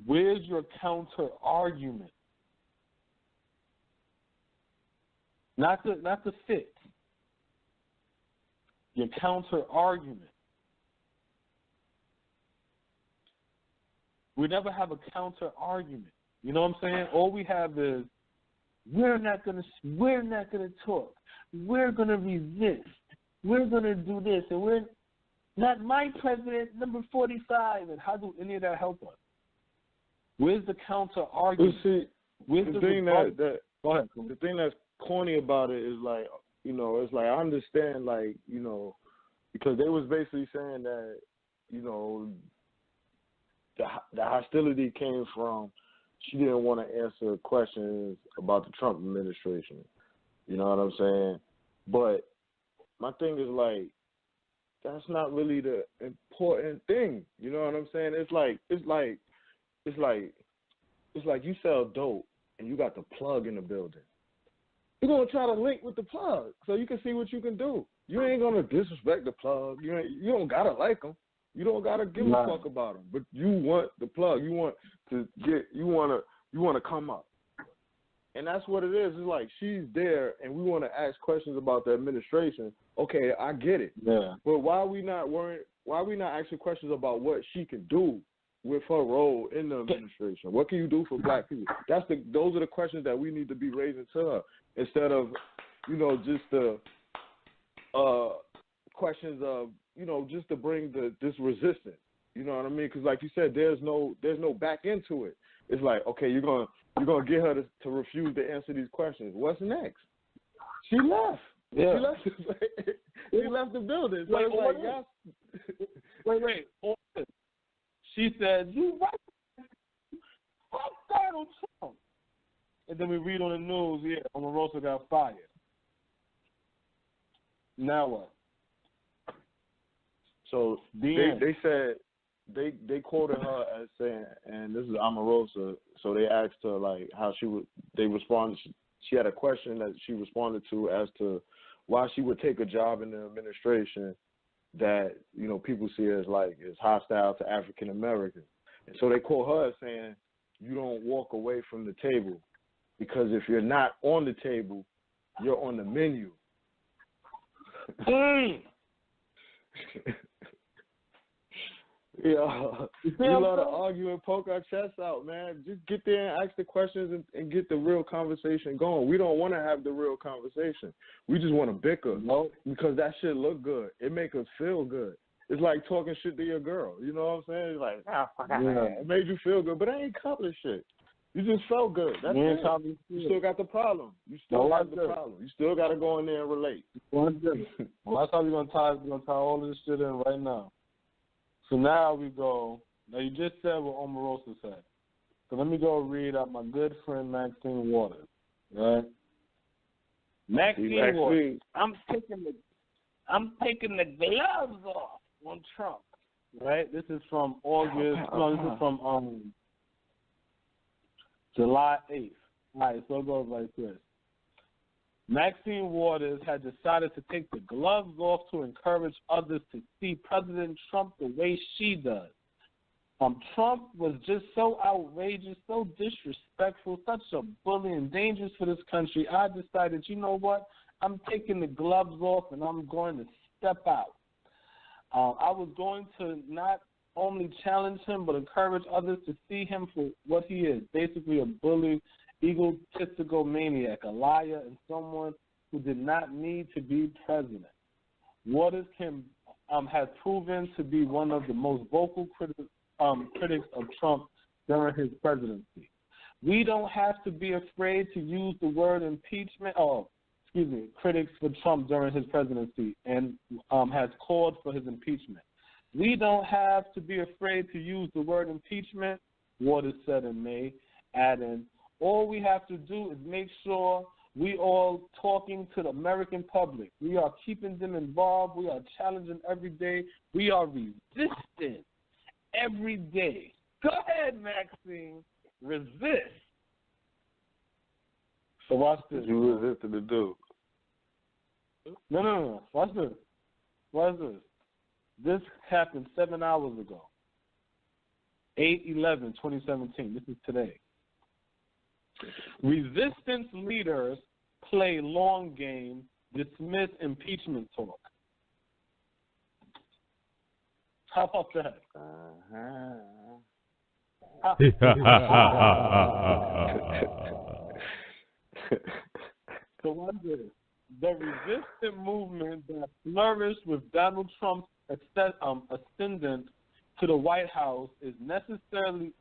A: Where's your counter argument? Not the fit. Your counter argument. We never have a counter argument. You know what I'm saying? All we have is we're not gonna talk. We're gonna resist. We're gonna do this, and we're not my president, number 45. And how do any of that help us? Where's the counter argument?
B: Well, see, the thing that go ahead. The thing that's corny about it is like, it's like I understand, like, because they was basically saying that, the hostility came from she didn't want to answer questions about the Trump administration. You know what I'm saying? But my thing is like, that's not really the important thing. You know what I'm saying? It's like you sell dope and you got the plug in the building. You're gonna try to link with the plug so you can see what you can do. You ain't gonna disrespect the plug. You don't gotta like them. You don't gotta give a fuck about them. But you want the plug. You want to get. You wanna come up. And that's what it is. It's like she's there, and we want to ask questions about the administration. Okay, I get it.
A: Yeah.
B: But why are we not asking questions about what she can do with her role in the administration? What can you do for black people? Those are the questions that we need to be raising to her instead of, just the questions of, just to bring this resistance. You know what I mean? Because like you said, there's no back into it. It's like, okay, you're gonna get her to refuse to answer these questions. What's next? She left.
A: Yeah.
B: She left the building. So it's like, yes.
A: Wait. She said, "You right? Fuck Donald Trump." And then we read on the news, Omarosa got fired. Now what?
B: So they said they quoted her as saying, and this is Omarosa. So they asked her like how she would. They responded. She had a question that she responded to as to why she would take a job in the administration that people see as like is hostile to African Americans. And so they quote her as saying, "You don't walk away from the table because if you're not on the table, you're on the menu." Yeah, we love to argue and poke our chests out, man. Just get there and ask the questions and get the real conversation going. We don't want to have the real conversation. We just want to bicker because that shit look good. It make us feel good. It's like talking shit to your girl. You know what I'm saying? It's like, it made you feel good, but it ain't accomplished shit. You just felt good. That's it. You still got the problem. You still got the problem. You still got to go in there and relate.
A: Well, that's how we're gonna tie all of this shit in right now. So now we go. Now you just said what Omarosa said. So let me go read out my good friend Maxine Waters. Right? Maxine Waters. I'm taking the gloves off on Trump. Right? This is from August. No, this is from July 8th. All right, so it goes like this. Maxine Waters had decided to take the gloves off to encourage others to see President Trump the way she does. Trump was just so outrageous, so disrespectful, such a bully and dangerous for this country. I decided, you know what? I'm taking the gloves off and I'm going to step out. I was going to not only challenge him but encourage others to see him for what he is, basically a bully, egotistical maniac, a liar, and someone who did not need to be president. Waters has proven to be one of the most vocal critics of Trump during his presidency. We don't have to be afraid to use the word impeachment. Critics for Trump during his presidency and has called for his impeachment. We don't have to be afraid to use the word impeachment, Waters said in May, adding, all we have to do is make sure we all talking to the American public. We are keeping them involved. We are challenging every day. We are resisting every day. Go ahead, Maxine. Resist. So watch this.
B: You resisted the dude.
A: No. Watch this. This happened 7 hours ago. 8/11/2017. This is today. Resistance leaders play long game, dismiss impeachment talk. How about that? So what's this? The resistance movement that flourished with Donald Trump's ascendant to the White House isn't necessarily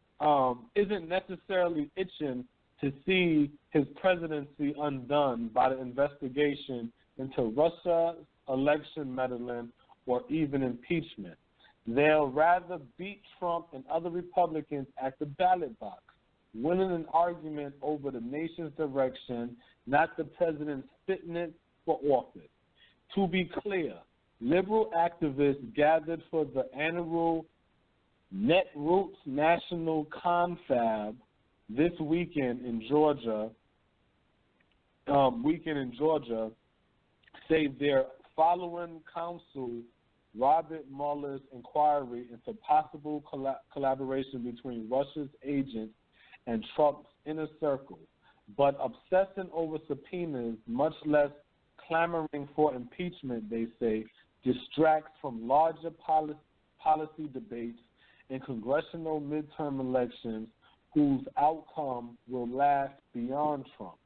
A: itching to see his presidency undone by the investigation into Russia's election meddling or even impeachment. They'll rather beat Trump and other Republicans at the ballot box, winning an argument over the nation's direction, not the president's fitness for office. To be clear, liberal activists gathered for the annual Netroots National Confab this weekend in Georgia, say they're following counsel Robert Mueller's inquiry into possible collaboration between Russia's agents and Trump's inner circle, but obsessing over subpoenas, much less clamoring for impeachment, they say, distracts from larger policy debates in congressional midterm elections whose outcome will last beyond Trump.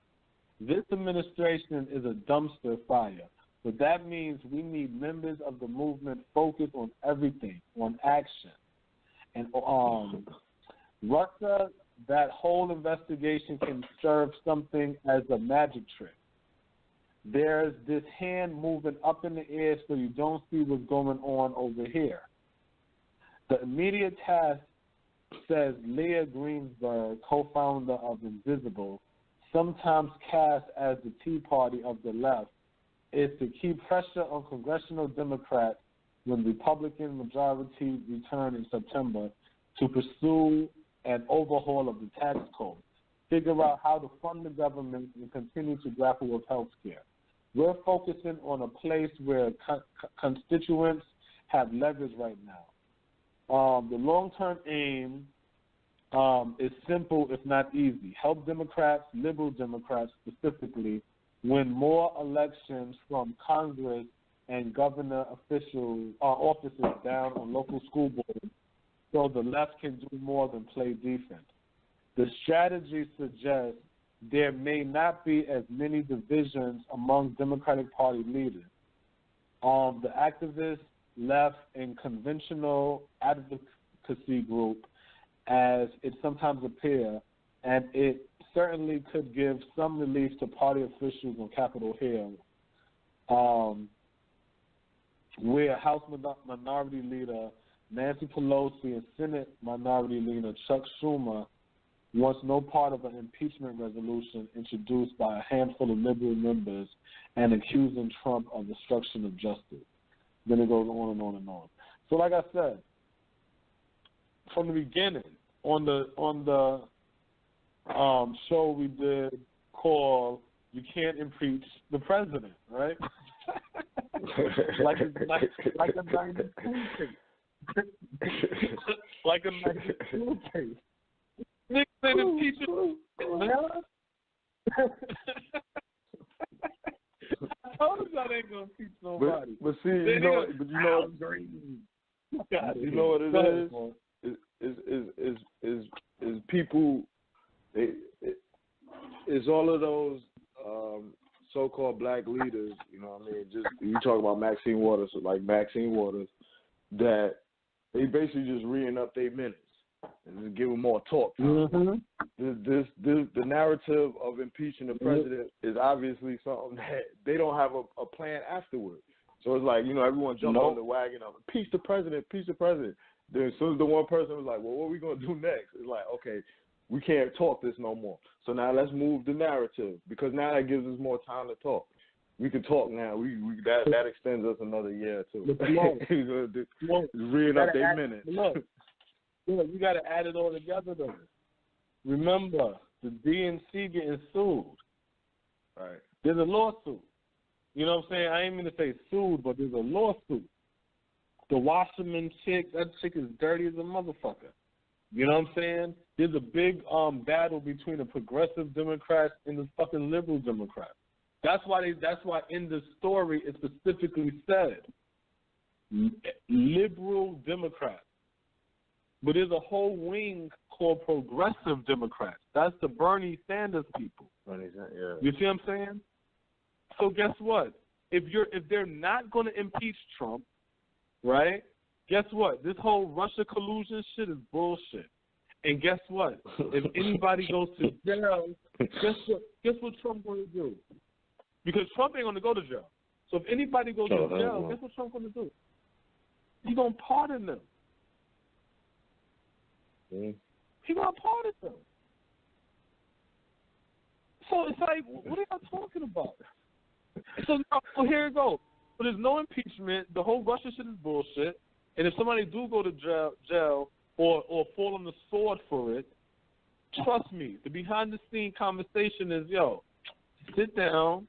A: This administration is a dumpster fire, but that means we need members of the movement focused on everything, on action. And Russia, that whole investigation can serve something as a magic trick. There's this hand moving up in the air so you don't see what's going on over here. The immediate task, says Leah Greensberg, co-founder of Invisible, sometimes cast as the Tea Party of the left, is to keep pressure on congressional Democrats when Republican majority return in September to pursue an overhaul of the tax code, figure out how to fund the government, and continue to grapple with health care. We're focusing on a place where constituents have leverage right now. The long-term aim is simple, if not easy. Help Democrats, liberal Democrats specifically, win more elections from Congress and governor offices down on local school boards so the left can do more than play defense. The strategy suggests there may not be as many divisions among Democratic Party leaders. The activist left and conventional advocacy group, as it sometimes appears, and it certainly could give some relief to party officials on Capitol Hill, where House Minority Leader Nancy Pelosi and Senate Minority Leader Chuck Schumer wants no part of an impeachment resolution introduced by a handful of liberal members and accusing Trump of obstruction of justice. Then it goes on and on and on. So like I said, from the beginning, on the show we did called "You Can't Impeach the President," right? like a 92 case. Like a 92 case. Niggas ain't impeaching, man. I told you I ain't gonna impeach nobody.
B: But see, you know what it is? Is people? It's all of those so-called black leaders. You know what I mean? Just you talk about Maxine Waters, that they basically just reading up their minutes and just giving more talk time. Mm-hmm. The narrative of impeaching the president is obviously something that they don't have a plan afterwards. So it's like, everyone jumped on the wagon of impeach the president. Then as soon as the one person was like, well, what are we going to do next? It's like, okay, we can't talk this no more. So now let's move the narrative, because now that gives us more time to talk. We can talk now. That extends us another year or two. Reading up their minutes.
A: Look, you got to add it all together, though. Remember, the DNC getting sued.
B: Right.
A: There's a lawsuit. You know what I'm saying? I ain't mean to say sued, but there's a lawsuit. The Wasserman chick, that chick is dirty as a motherfucker. You know what I'm saying? There's a big battle between the progressive Democrats and the fucking liberal Democrats. That's why in the story it specifically said liberal Democrats. But there's a whole wing called progressive Democrats. That's the Bernie Sanders people.
B: Yeah.
A: You see what I'm saying? So guess what? If they're not going to impeach Trump, right? Guess what? This whole Russia collusion shit is bullshit. And guess what? If anybody goes to jail, guess what Trump going to do? Because Trump ain't going to go to jail. So if anybody goes to jail, guess what Trump going to do? He's going to pardon them. He's going to pardon them. So it's like, what are y'all talking about? So here it goes. So there's no impeachment. The whole Russia shit is bullshit. And if somebody do go to jail or fall on the sword for it, trust me, the behind-the-scene conversation is, yo, sit down.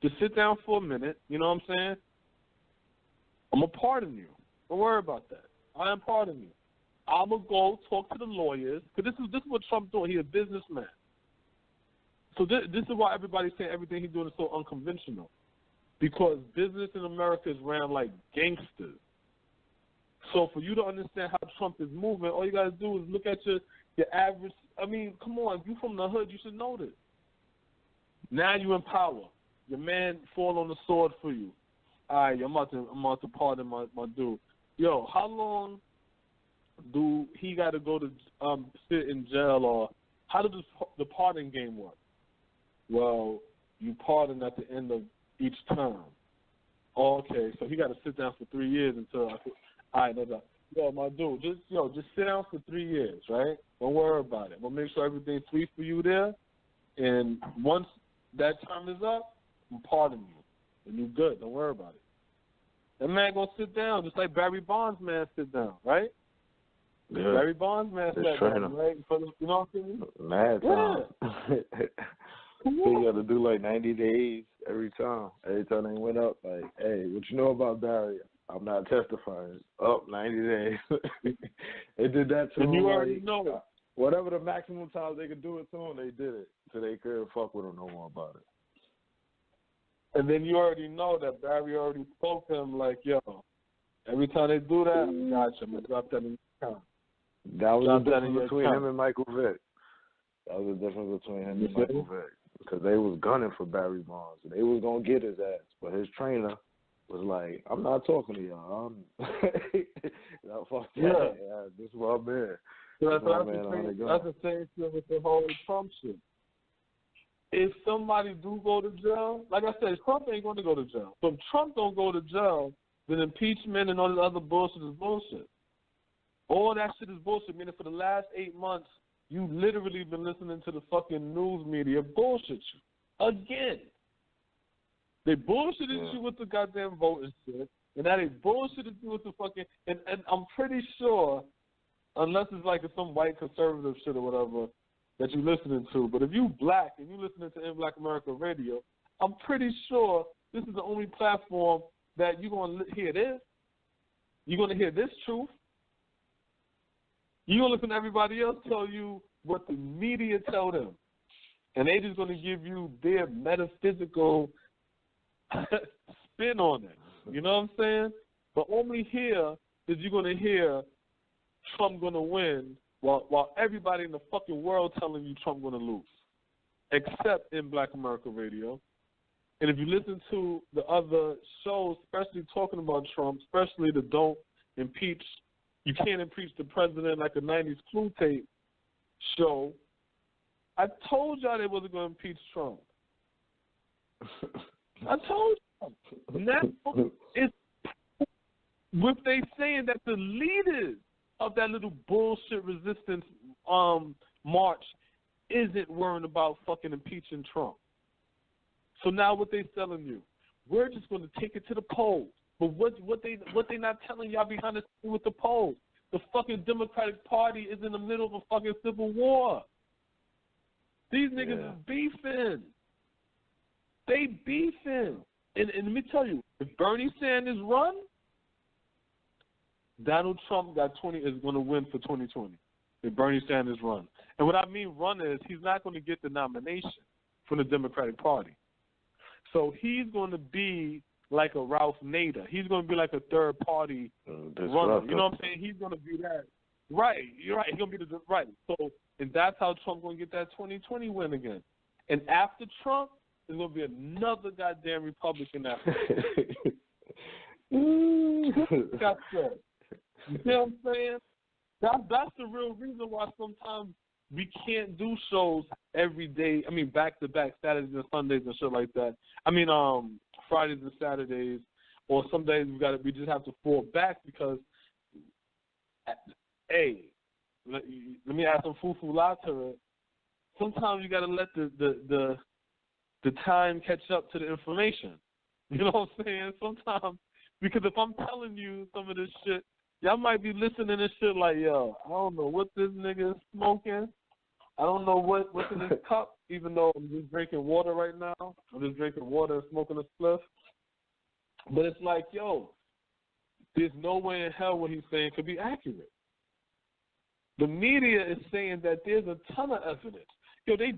A: Just sit down for a minute. You know what I'm saying? I'm going to pardon you. Don't worry about that. I am pardoning you. I'm going to go talk to the lawyers. Because this is what Trump's doing. He's a businessman. So this is why everybody's saying everything he's doing is so unconventional. Because business in America is ran like gangsters. So for you to understand how Trump is moving, all you got to do is look at your average. I mean, come on. If you're from the hood, you should know this. Now you're in power. Your man fall on the sword for you. All right, I'm about to pardon my dude. Yo, how long do he got to go to sit in jail, or how does the pardon game work? Well, you pardon at the end of each term. Oh, okay, so he got to sit down for 3 years until all right, no doubt. Yo, my dude, just sit down for 3 years, right? Don't worry about it. We'll make sure everything's sweet for you there, and once that term is up, I'm pardoning you, and you're good. Don't worry about it. That man gonna sit down just like Barry Bonds man sit down, right?
B: Yeah.
A: Barry Bonds man sat down, right? You know what I'm saying?
B: Mad time. He got to do like 90 days every time. Every time they went up, like, hey, what you know about Barry? I'm not testifying. Up 90 days. They did that to him.
A: You already know.
B: Whatever the maximum time they could do it to him, they did it. So they couldn't fuck with him no more about it.
A: And then you already know that Barry already spoke to him like, yo, every time they do that, gotcha, I'm going to drop that in your account.
B: That was the difference between him and Michael Vick. That was the difference between him and Michael Vick. Because they was gunning for Barry Bonds. They was going to get his ass. But his trainer was like, I'm not talking to y'all. Fuck that. Yeah, this is what I'm in.
A: That's the same thing with the whole Trump shit. If somebody do go to jail, like I said, Trump ain't going to go to jail. So if Trump don't go to jail, then impeachment and all this other bullshit is bullshit. All that shit is bullshit, meaning for the last 8 months, you literally been listening to the fucking news media bullshit you. Again. They bullshitted you with the goddamn voting shit, and now they bullshitted you with the fucking, and I'm pretty sure, unless it's like some white conservative shit or whatever that you're listening to, but if you black and you listening to In Black America Radio, I'm pretty sure this is the only platform that you're going to hear this. You're going to hear this truth. You're going to listen to everybody else tell you what the media tell them. And they just going to give you their metaphysical spin on it. You know what I'm saying? But only here is you're going to hear Trump going to win while everybody in the fucking world telling you Trump going to lose, except in Black America Radio. And if you listen to the other shows, especially talking about Trump, especially the Don't Impeach, You Can't Impeach the President like a 90s Clue tape show, I told y'all they wasn't going to impeach Trump. I told you. Now it's with they saying that the leaders of that little bullshit resistance march isn't worrying about fucking impeaching Trump. So now what they telling you, we're just going to take it to the polls. But what they not telling y'all behind the scenes with the polls? The fucking Democratic Party is in the middle of a fucking civil war. These niggas is beefing. They beefing. And let me tell you, if Bernie Sanders run, Donald Trump is going to win for 2020 if Bernie Sanders run. And what I mean run is he's not going to get the nomination from the Democratic Party. So he's going to be like a Ralph Nader. He's going to be like a third-party runner. You know what I'm saying? He's going to be that. Right. You're right. He's going to be the right. So, and that's how Trump's going to get that 2020 win again. And after Trump, there's going to be another goddamn Republican after. Got that. You see what I'm saying? That's the real reason why sometimes we can't do shows every day. I mean, back to back, Saturdays and Sundays and shit like that. I mean, Fridays and Saturdays, or some days we just have to fall back because, hey, let me add some fufu la to it. Sometimes you gotta let the time catch up to the information. You know what I'm saying? Sometimes, because if I'm telling you some of this shit, y'all might be listening to shit like, yo, I don't know what this nigga is smoking. I don't know what's in his cup, even though I'm just drinking water right now. I'm just drinking water and smoking a spliff. But it's like, yo, there's no way in hell what he's saying could be accurate. The media is saying that there's a ton of evidence. Yo, the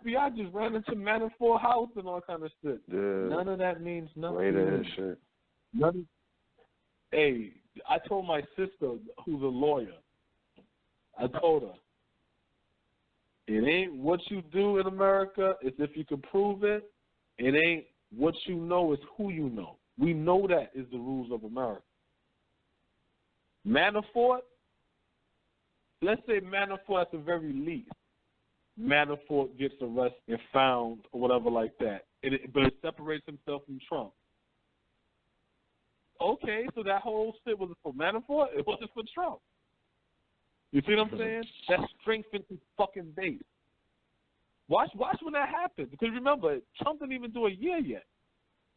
A: FBI just ran into Manafort house and all kind of shit.
B: Yeah.
A: None of that means nothing.
B: Later and shit.
A: Hey, I told my sister, who's a lawyer, I told her, it ain't what you do in America, it's if you can prove it. It ain't what you know, it's who you know. We know that is the rules of America. Manafort, let's say Manafort at the very least, Manafort gets arrested and found or whatever like that, but it separates himself from Trump. Okay, so that whole shit was for Manafort? It wasn't for Trump. You see what I'm saying? That strengthens his fucking base. Watch when that happens. Because remember, Trump didn't even do a year yet.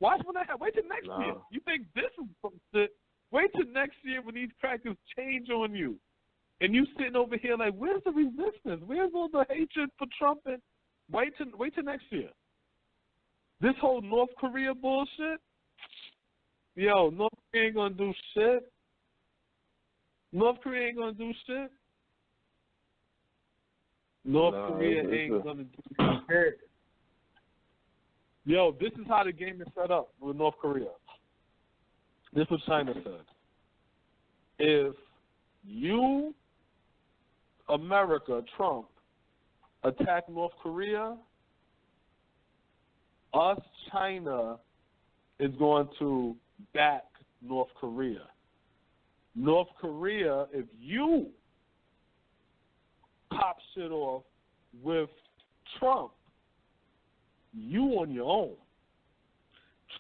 A: Watch when that happens. Wait till next year. You think this is some shit? Wait till next year when these crackers change on you. And you sitting over here like, where's the resistance? Where's all the hatred for Trump? And wait till next year. This whole North Korea bullshit, yo, North Korea ain't gonna do shit. North Korea ain't gonna do shit. North Korea ain't gonna do shit. Yo, this is how the game is set up with North Korea. This is what China said. If you, America, Trump, attack North Korea, us, China, is going to back North Korea. North Korea, if you pop shit off with Trump, you on your own.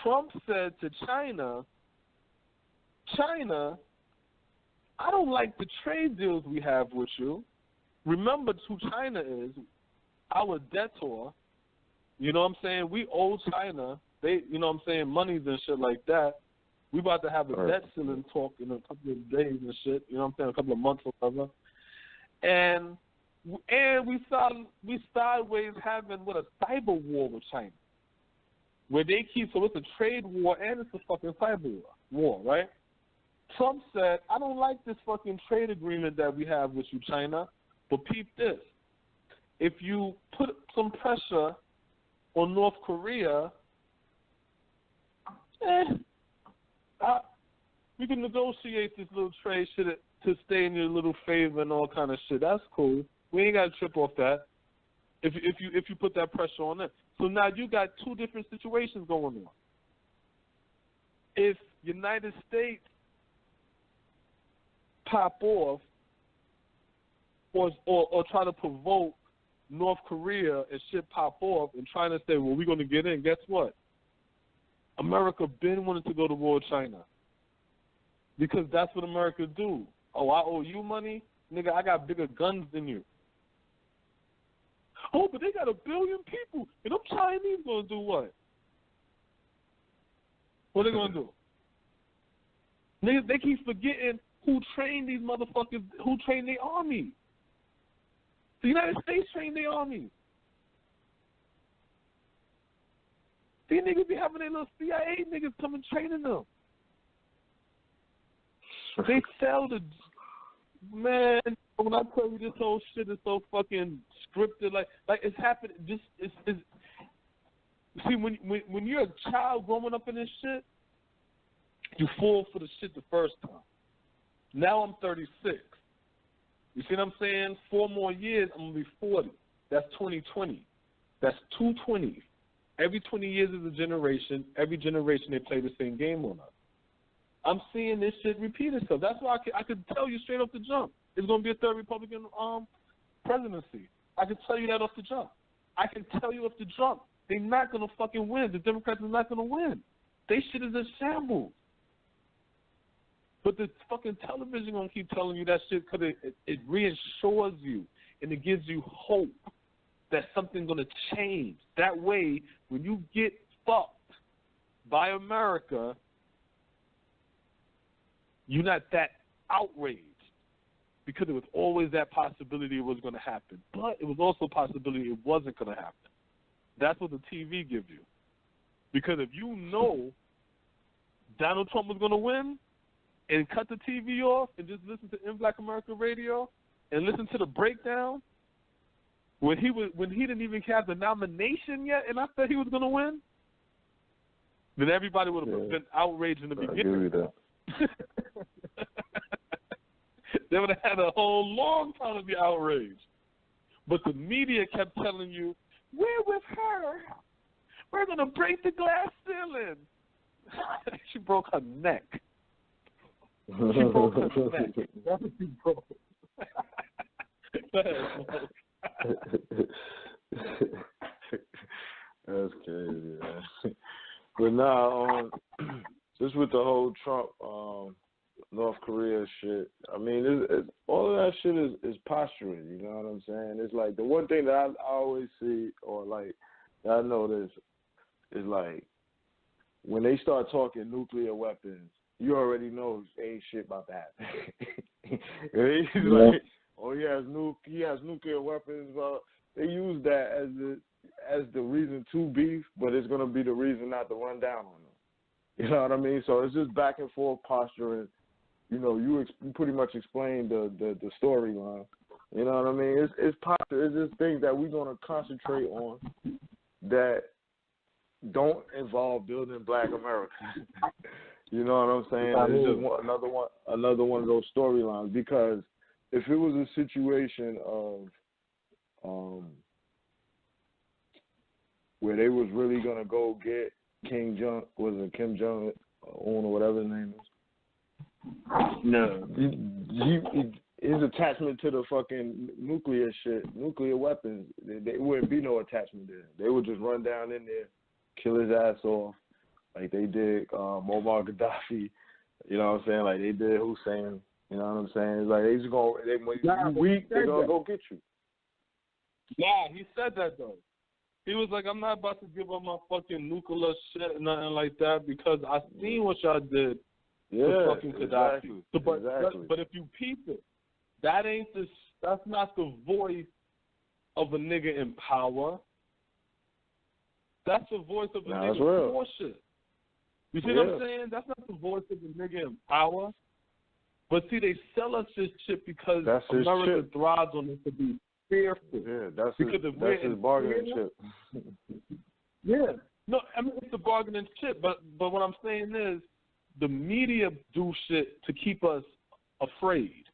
A: Trump said to China, I don't like the trade deals we have with you. Remember who China is, our debtor. You know what I'm saying? We owe China. They, you know what I'm saying, monies and shit like that. We about to have a debt ceiling talk in a couple of days and shit. You know what I'm saying? A couple of months or whatever. And we sideways having a cyber war with China, where they keep, so it's a trade war and it's a fucking cyber war, right? Trump said, I don't like this fucking trade agreement that we have with you, China, but peep this. If you put some pressure on North Korea, we can negotiate this little trade shit to stay in your little favor and all kind of shit. That's cool. We ain't got to trip off that if you put that pressure on them. So now you got two different situations going on. If United States pop off or try to provoke North Korea and shit pop off and trying to say, well, we're going to get in, guess what? America been wanting to go to war with China because that's what America do. Oh, I owe you money? Nigga, I got bigger guns than you. Oh, but they got 1 billion people, and them Chinese going to do what? What are they going to do? Niggas, they keep forgetting who trained these motherfuckers, who trained their army. The United States trained their army. These niggas be having their little CIA niggas coming training them. They sell the, man, when I tell you this whole shit is so fucking scripted, like it's happening, just, it's see, when you're a child growing up in this shit, you fall for the shit the first time. Now I'm 36. You see what I'm saying? 4 more years, I'm going to be 40. That's 2020. That's 220. Every 20 years is a generation. Every generation they play the same game on us. I'm seeing this shit repeat itself. That's why I could tell you straight off the jump. it's going to be a third Republican presidency. I can tell you that off the jump. They're not going to fucking win. The Democrats are not going to win. They shit is a shambles. But the fucking television going to keep telling you that shit because it reassures you and it gives you hope that something's going to change. That way, when you get fucked by America, you're not that outraged because it was always that possibility it was going to happen. But it was also a possibility it wasn't going to happen. That's what the TV gives you. Because if you know Donald Trump was going to win and cut the TV off and just listen to In Black America Radio and listen to the breakdown, when he didn't even have the nomination yet and I said he was going to win, then everybody would have been outraged in the beginning. I agree with that. They would have had a whole long time to be outraged. But the media kept telling you, we're with her. We're going to break the glass ceiling. She broke her neck. She broke her neck. That's what she broke. Go ahead,
B: That's crazy, man. But now, just with the whole Trump, North Korea shit, I mean, all of that shit is posturing, you know what I'm saying? It's like the one thing that I always see, or like, that I notice, is like, when they start talking nuclear weapons, you already know ain't shit about that. He's like, oh, he has nuclear weapons. Well, they use that as the reason to beef, but it's gonna be the reason not to run down on them. You know what I mean? So it's just back and forth posturing. You know, you pretty much explained the storyline. You know what I mean? It's posture. It's just things that we're gonna concentrate on that don't involve building Black America. You know what I'm saying? It's just another one of those storylines. Because if it was a situation of where they was really gonna go get Kim Jong Un or whatever his name is. No, his attachment to the fucking nuclear shit, nuclear weapons, there wouldn't be no attachment there. They would just run down in there, kill his ass off, like they did Muammar Gaddafi. You know what I'm saying? Like they did Hussein. You know what I'm saying? It's like they just when you weak, they're gonna go get you.
A: Yeah, he said that though. He was like, I'm not about to give up my fucking nuclear shit and nothing like that because I seen what y'all did to fucking Gaddafi.
B: Exactly.
A: So, but if you peep it, that's not the voice of a nigga in power. That's the voice of a nigga bullshit. You see what I'm saying? That's not the voice of a nigga in power. But see, they sell us this shit because America thrives on it to be fearful.
B: Yeah, that's his bargaining chip.
A: Yeah. No, I mean, it's a bargaining chip, but what I'm saying is the media do shit to keep us afraid.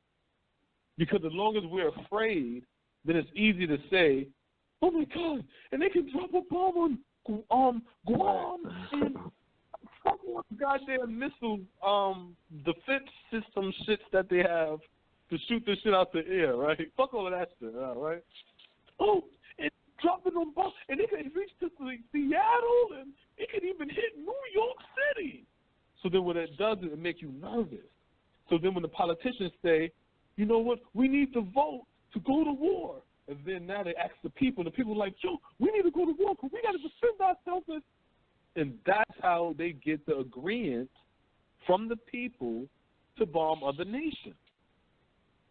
A: Because as long as we're afraid, then it's easy to say, oh my God, and they can drop a bomb on Guam and fuck all the goddamn missile defense system shits that they have to shoot this shit out the air, right? Fuck all of that shit, right? Oh, it's dropping on bombs, and it can reach to Seattle, and it can even hit New York City. So then what it does is it makes you nervous. So then when the politicians say, you know what, we need to vote to go to war, and then now they ask the people, and the people are like, yo, we need to go to war because we got to defend ourselves. And that's how they get the agreement from the people to bomb other nations.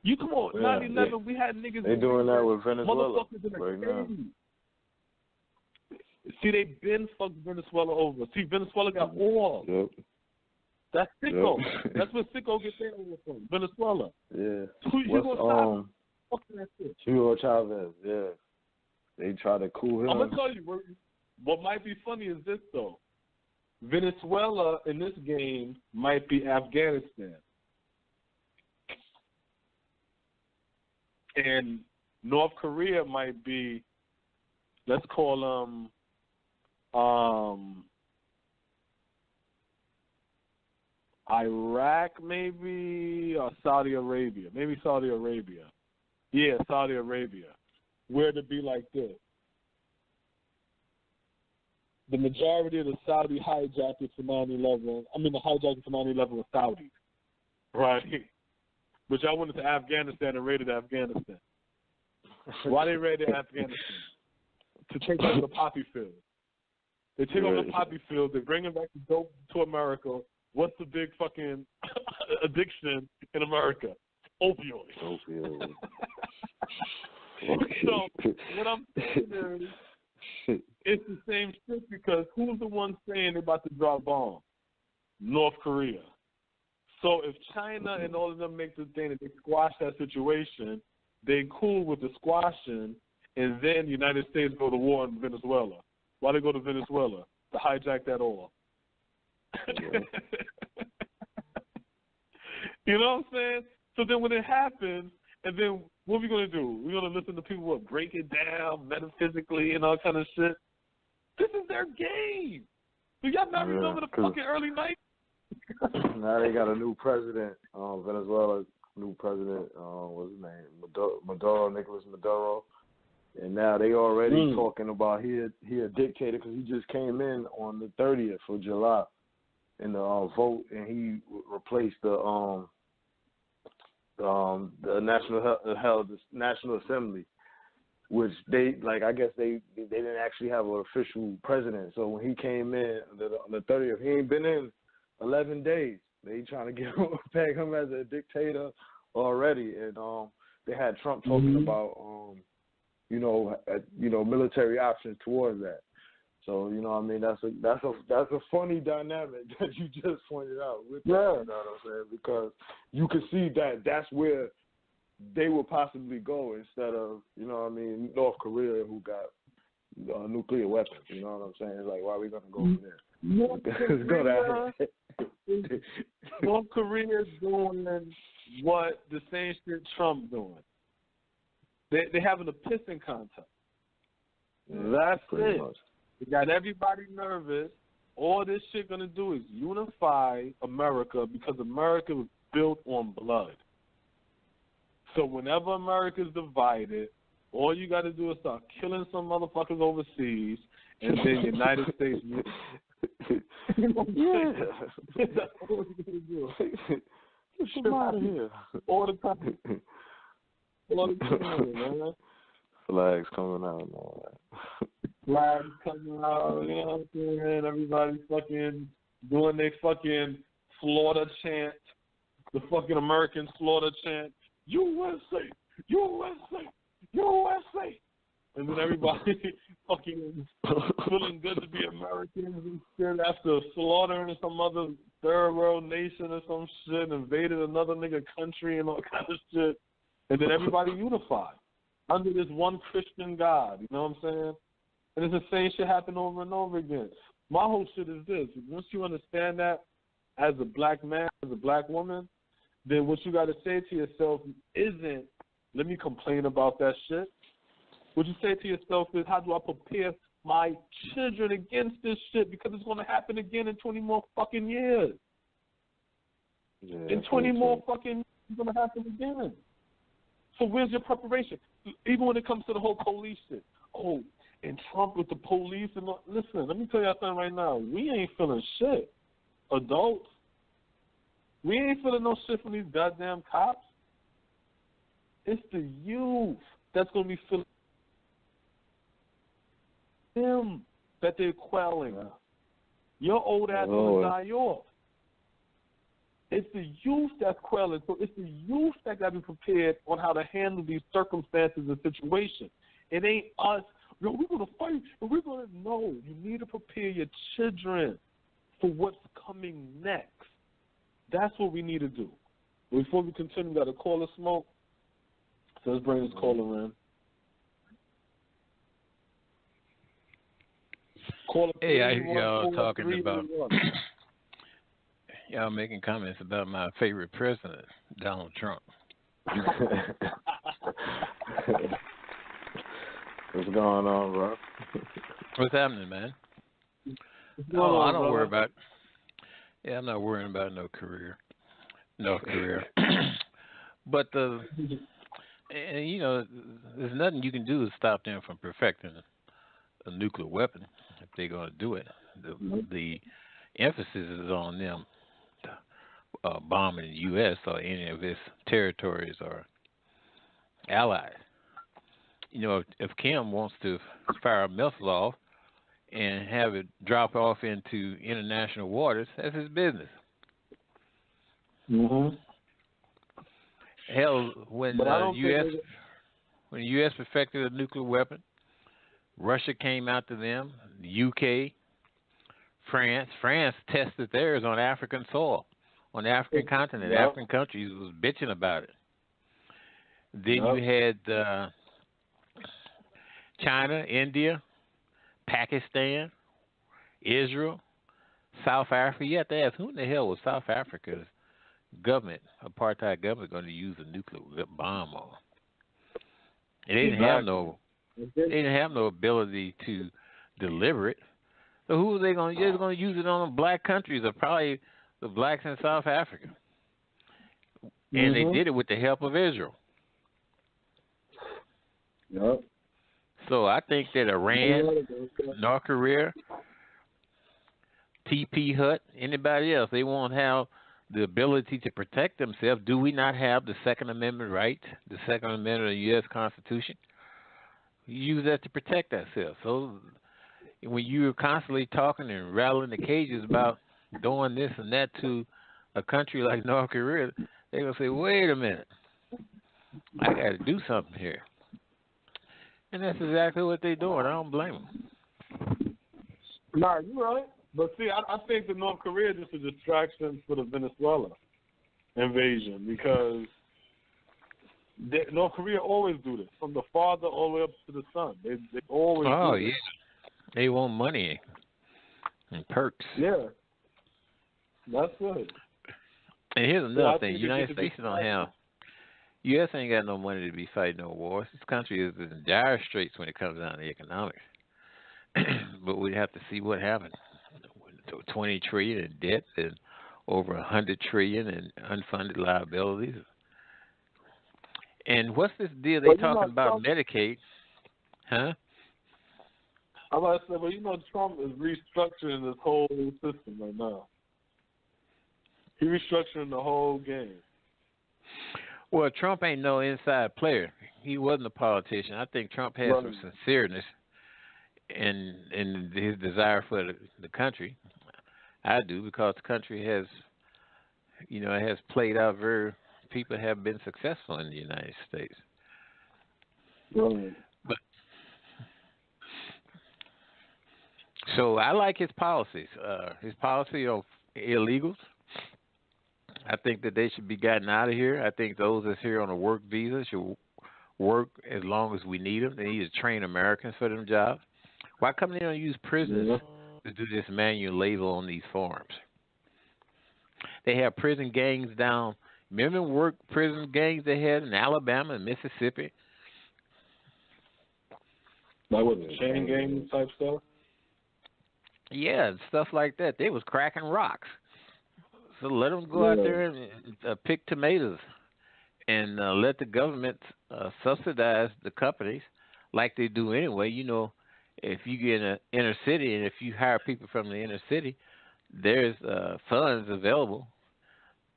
A: You come on, 9/11, we had niggas.
B: They doing that with Venezuela
A: right now. See, they been fucked Venezuela over. See, Venezuela got oil.
B: Yep.
A: That's Sicko. Yep. That's where Sicko gets their oil from. Venezuela.
B: Yeah.
A: That shit?
B: Hugo Chavez. Yeah. They try to cool him.
A: I'm gonna tell you what might be funny is this though. Venezuela in this game might be Afghanistan. And North Korea might be, let's call them, Iraq, maybe, or Saudi Arabia. Maybe Saudi Arabia. Yeah, Saudi Arabia. Where to be like this. The majority of the Saudi hijackers for 9/11, the hijackers for 9/11 were Saudis. Right? But y'all went into Afghanistan and raided Afghanistan. Why they raided Afghanistan? To take over the poppy field. They take over the poppy field. They bring back the dope to America. What's the big fucking addiction in America? Opioids. So what I'm saying is, it's the same shit because who's the one saying they're about to drop bombs? North Korea. So if China and all of them make the thing that they squash that situation, they cool with the squashing, and then the United States go to war in Venezuela. Why they go to Venezuela? To hijack that oil.
B: Yeah.
A: You know what I'm saying? So then when it happens, and then what are we going to do? We're going to listen to people who break it down metaphysically and all kind of shit. This is their game. Do y'all not remember the fucking early 90s?
B: Now they got a new president, Venezuela's new president, what's his name? Nicolas Maduro. And now they already talking about he a dictator because he just came in on the 30th of July in the vote, and he replaced the National Assembly, which they I guess they didn't actually have an official president. So when he came in on the 30th, he ain't been in 11 days. They trying to peg him as a dictator already, and they had Trump talking about military options towards that. So that's a funny dynamic that you just pointed out. You know what I'm saying? Because you can see that that's where they will possibly go instead of North Korea, who got nuclear weapons. You know what I'm saying? It's like, why are we gonna go there?
A: North Korea is doing what the same shit Trump doing. They having a pissing contest. That's it.
B: Much.
A: They got everybody nervous. All this shit gonna do is unify America because America was built on blood. So whenever America is divided, all you got to do is start killing some motherfuckers overseas, and then United States. That's all you're gonna do.
B: Get them out of here.
A: All the time. All the time, man.
B: Flags coming out and all that.
A: Flags coming out, you know what I'm saying? Everybody's fucking doing their fucking Florida chant, the fucking American Florida chant, USA, USA, USA. And then everybody fucking feeling good to be Americans and shit after slaughtering some other third world nation or some shit, invaded another nigga country and all kind of shit. And then everybody unified under this one Christian God, you know what I'm saying? And it's the same shit happen over and over again. My whole shit is this. Once you understand that as a black man, as a black woman, then what you got to say to yourself isn't, let me complain about that shit. What you say to yourself is, how do I prepare my children against this shit? Because it's going to happen again in 20 more fucking years.
B: Yeah,
A: in 20 more fucking years, it's going to happen again. So where's your preparation? Even when it comes to the whole police shit. Oh, and Trump with the police. And listen, let me tell y'all something right now. We ain't feeling shit. Adults. We ain't feeling no shit from these goddamn cops. It's the youth that's going to be feeling them that they're quelling. Your old ass going to die off. It's the youth that's quelling. So it's the youth that got to be prepared on how to handle these circumstances and situations. It ain't us. Yo, we're going to fight and we're going to know. You need to prepare your children for what's coming next. That's what we need to do. Before we continue, we got a caller smoke. So let's bring this caller in. Caller,
C: hey, I hear y'all talking about y'all making comments about my favorite president, Donald Trump.
B: What's going on, bro?
C: What's happening, man?
A: I
C: don't worry about it. Yeah, I'm not worrying about North Korea. North Korea. But and, you know, there's nothing you can do to stop them from perfecting a nuclear weapon if they're going to do it. The emphasis is on them bombing the U.S. or any of its territories or allies. You know, if Kim wants to fire a missile off and have it drop off into international waters, that's his business.
A: Mhm.
C: Hell, when the U.S. perfected a nuclear weapon, Russia came after them. The U.K., France tested theirs on African soil, on the African continent.
A: Yep.
C: African countries was bitching about it. Then
A: Yep.
C: you had China, India, Pakistan, Israel, South Africa. You have to ask, who in the hell was South Africa's government, apartheid government, going to use a nuclear bomb on? And they didn't have no ability to deliver it. So who are they going to use? They're going to use it on the black countries, or probably the blacks in South Africa. And they did it with the help of Israel.
A: Yep.
C: So I think that Iran, North Korea, TP Hut, anybody else, they won't have the ability to protect themselves. Do we not have the Second Amendment right, the Second Amendment of the U.S. Constitution? We use that to protect ourselves. So when you're constantly talking and rattling the cages about doing this and that to a country like North Korea, they're going to say, wait a minute, I got to do something here. And that's exactly what they're doing. I don't blame them.
A: Nah, you're right. But see, I think that North Korea is just a distraction for the Venezuela invasion, because North Korea always do this, from the father all the way up to the son. They always do this.
C: Oh, yeah. They want money and perks.
A: Yeah. That's good.
C: And here's another thing. The United States don't have... U.S. ain't got no money to be fighting no wars. This country is in dire straits when it comes down to economics. But we have to see what happens. 20 trillion in debt and over 100 trillion in unfunded liabilities. And what's this deal they talking about Medicaid? Huh?
A: I'm about to say, well, you know, Trump is restructuring this whole system right now. He's restructuring the whole game.
C: Well, Trump ain't no inside player. He wasn't a politician. I think Trump has some sincereness in his desire for the country. I do, because the country has, you know, it has played out people have been successful in the United States. But so I like his policies. His policy on illegals. I think that they should be gotten out of here. I think those that's here on a work visa should work as long as we need them. They need to train Americans for them jobs. Why come they don't use prisoners to do this manual labor on these farms? They have prison gangs down. Remember work prison gangs they had in Alabama and Mississippi?
A: Like what, the chain gang type stuff?
C: Yeah, stuff like that. They was cracking rocks. So let them go out there and pick tomatoes and let the government subsidize the companies like they do anyway. You know, if you get in an inner city and if you hire people from the inner city, there's funds available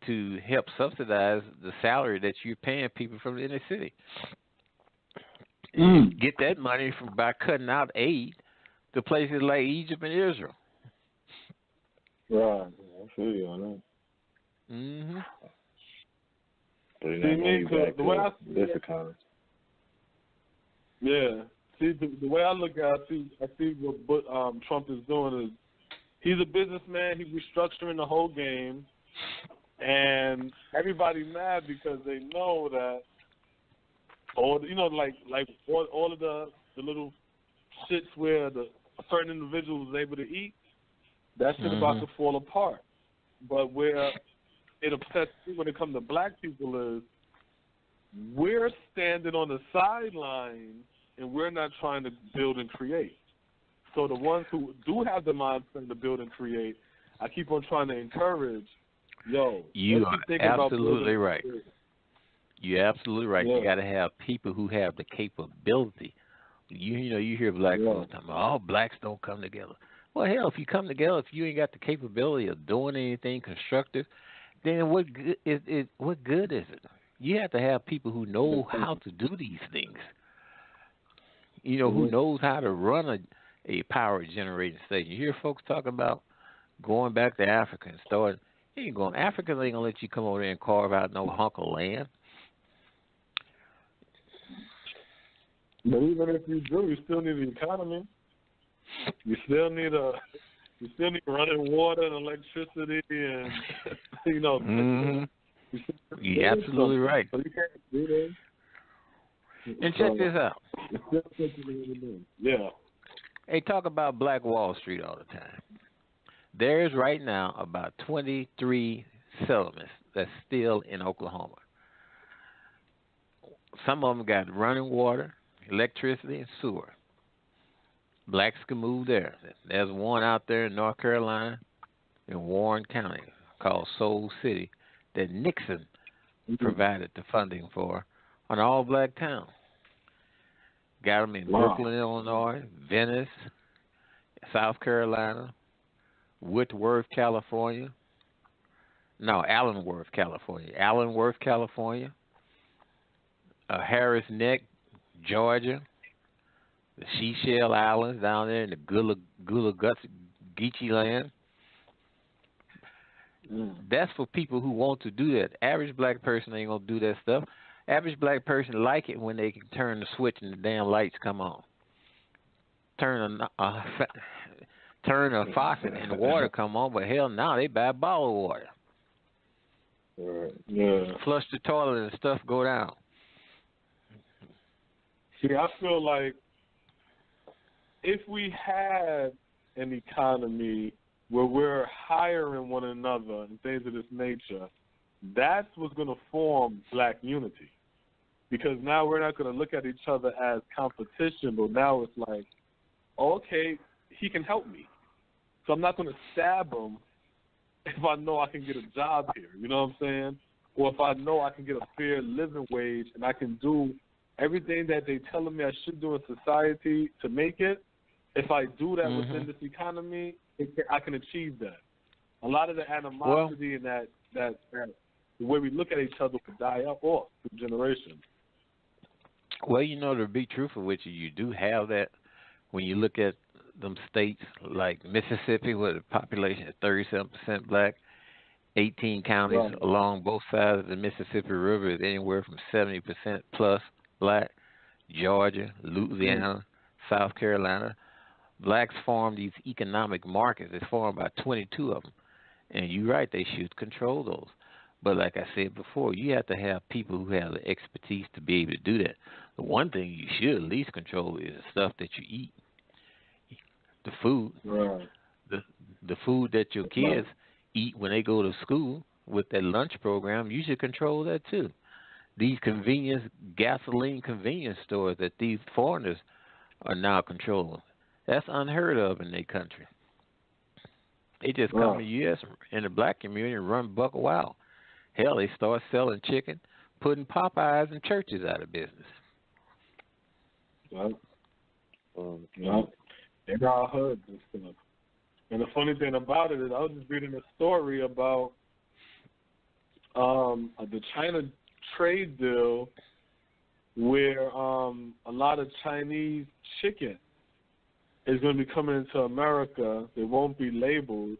C: to help subsidize the salary that you're paying people from the inner city. You get that money by cutting out aid to places like Egypt and Israel.
B: Right. I feel you on that.
C: Mm-hmm.
B: The way I see this economy.
A: Yeah. See, the way I look at it, I see what Trump is doing is he's a businessman. He's restructuring the whole game, and everybody mad because they know that, all of the little shits where a certain individual is able to eat, that shit about to fall apart. But where it upsets me when it comes to black people is we're standing on the sidelines and we're not trying to build and create. So the ones who do have the mindset to build and create, I keep on trying to encourage,
C: you
A: let's
C: are
A: keep thinking
C: absolutely
A: about
C: right. You're absolutely right.
A: Yeah.
C: You got to have people who have the capability. You hear black folks talking about, blacks don't come together. Well, hell, if you come together, if you ain't got the capability of doing anything constructive, then what good is it? What good is it? You have to have people who know how to do these things. Who knows how to run a power generating station. You hear folks talk about going back to Africa and start. You ain't going. Africa ain't gonna let you come over there and carve out no hunk of land.
A: But even if you do, you still need the economy. You still need running water and electricity, and
C: You're absolutely right.
A: So you can't do that.
C: And check this out.
A: Yeah.
C: They talk about Black Wall Street all the time. There's right now about 23 settlements that's still in Oklahoma. Some of them got running water, electricity, and sewer. Blacks can move there. There's one out there in North Carolina in Warren County called Soul City that Nixon provided the funding for, an all-black town. Got them in Brooklyn, Illinois, Venice, South Carolina, Allenworth, California, Harris Neck, Georgia, the Seychelles Islands down there in the Gula Geechee land. That's for people who want to do that. Average black person ain't gonna do that stuff. Average black person like it when they can turn the switch and the damn lights come on. Turn a faucet and the water come on, but hell, now they buy bottled water. Flush the toilet and stuff go down.
A: See, I feel like if we had an economy where we're hiring one another and things of this nature, that's what's going to form black unity. Because now we're not going to look at each other as competition, but now it's like, okay, he can help me. So I'm not going to stab him if I know I can get a job here, you know what I'm saying? Or if I know I can get a fair living wage and I can do everything that they telling me I should do in society to make it. If I do that within this economy, I can achieve that. A lot of the animosity and that the way we look at each other could die off through generations.
C: Well, to be truthful with you, you do have that when you look at them states like Mississippi, where the population is 37% black, 18 counties along both sides of the Mississippi River is anywhere from 70% plus black. Georgia, Louisiana, South Carolina. Blacks form these economic markets. It's formed by 22 of them. And you're right, they should control those. But like I said before, you have to have people who have the expertise to be able to do that. The one thing you should at least control is the stuff that you eat. The food. The food that your kids eat when they go to school with that lunch program, you should control that too. These gasoline convenience stores that these foreigners are now controlling, that's unheard of in their country. They just come to the U.S. in the black community and run buck wild. Hell, they start selling chicken, putting Popeyes and churches out of business.
A: And I heard this stuff. And the funny thing about it is I was just reading a story about the China trade deal where a lot of Chinese chicken is going to be coming into America. They won't be labeled.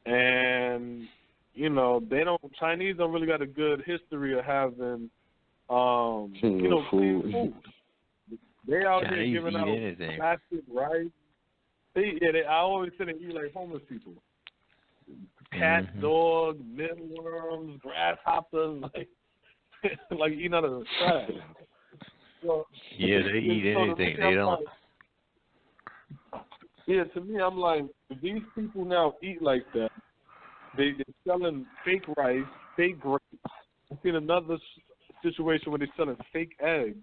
A: And, Chinese don't really got a good history of having, clean food. They out here giving out plastic rice. I always say they eat like homeless people. Cats, dogs, mealworms, grasshoppers, like eating out of the trash. So,
C: they eat anything. They don't.
A: To me, I'm like, if these people now eat like that, they're selling fake rice, fake grapes. I've seen another situation where they're selling fake eggs.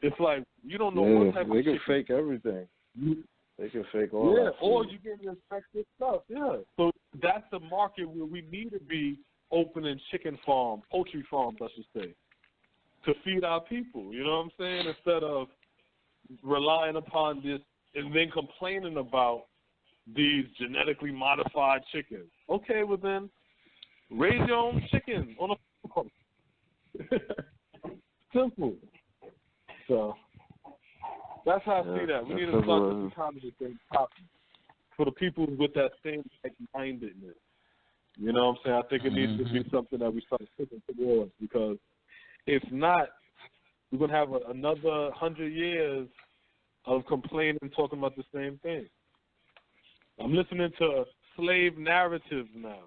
A: It's like, you don't know what type of
B: they can fake everything. They can fake all that.
A: Or you get infected stuff. Yeah. So that's the market where we need to be opening chicken farms, poultry farms, I should say, to feed our people. You know what I'm saying? Instead of relying upon this and then complaining about these genetically modified chickens. Okay, well then, raise your own chicken on a farm. Simple. So that's how I see that. We need to start this economy thing popping for the people with that same like-mindedness. You know what I'm saying? I think it needs to be something that we start pushing towards, because if not, we're going to have another 100 years of complaining and talking about the same thing. I'm listening to slave narratives now,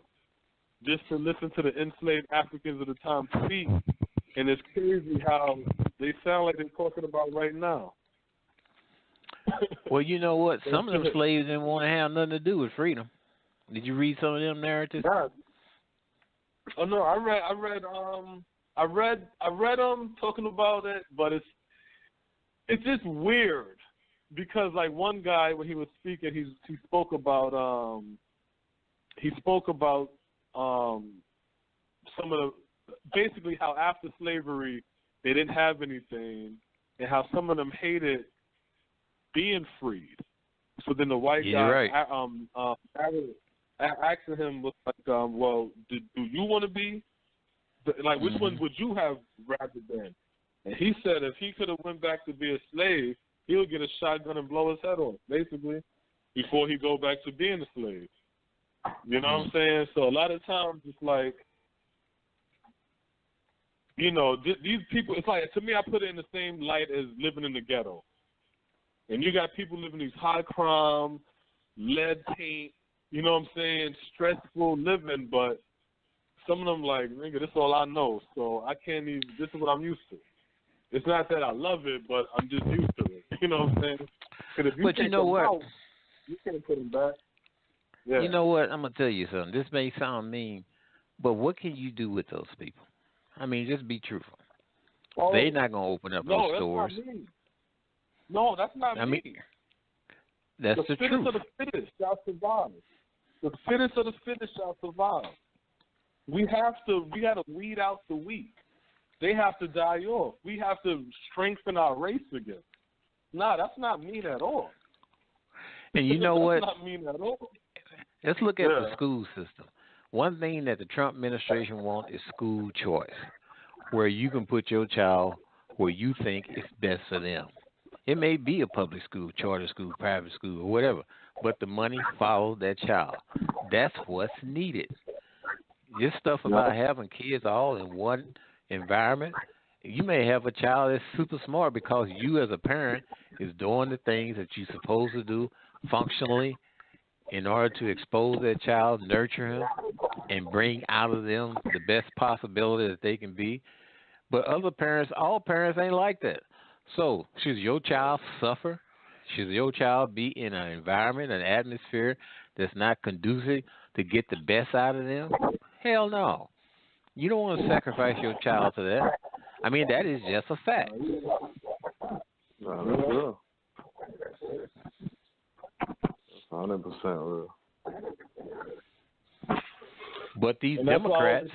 A: just to listen to the enslaved Africans of the time speak, and it's crazy how they sound like they're talking about right now.
C: Well, you know what? Some of them slaves didn't want to have nothing to do with freedom. Did you read some of them narratives?
A: Yeah. Oh no, I read them talking about it, but it's just weird because like one guy when he was speaking, he spoke about some of the basically how after slavery they didn't have anything, and how some of them hated being freed. So then the white guy asking him was like, well, do you want to be? Like, which one would you have rather been? And he said if he could have went back to be a slave, he would get a shotgun and blow his head off, basically, before he go back to being a slave. You know what I'm saying? So a lot of times it's like, you know, these people, it's like, to me, I put it in the same light as living in the ghetto. And you got people living these high crime, lead paint, you know what I'm saying, stressful living, but some of them like, nigga, this is all I know, so I can't even, this is what I'm used to. It's not that I love it, but I'm just used to it. You know what I'm saying? Because if you
C: but you know what?
A: Out, you can't put them back. Yeah.
C: You know what? I'm going to tell you something. This may sound mean, but what can you do with those people? I mean, just be truthful. Oh, they're not going to open up those stores.
A: No, that's not me.
C: That's the truth.
A: The fittest of the fittest shall survive. The fittest of the fittest shall survive. We got to weed out the weak. They have to die off. We have to strengthen our race again. Nah, that's not mean at all.
C: And you know what?
A: That's not mean at all.
C: Let's look at the school system. One thing that the Trump administration wants is school choice, where you can put your child where you think is best for them. It may be a public school, charter school, private school, or whatever, but the money follows that child. That's what's needed. This stuff about having kids all in one environment, you may have a child that's super smart because you as a parent is doing the things that you're supposed to do functionally in order to expose that child, nurture him, and bring out of them the best possibility that they can be. But other parents, all parents ain't like that. So should your child suffer? Should your child be in an environment, an atmosphere that's not conducive to get the best out of them? Hell no. You don't want to sacrifice your child to that. I mean, that is just a fact.
B: No, that's real. 100% real.
C: But these Democrats,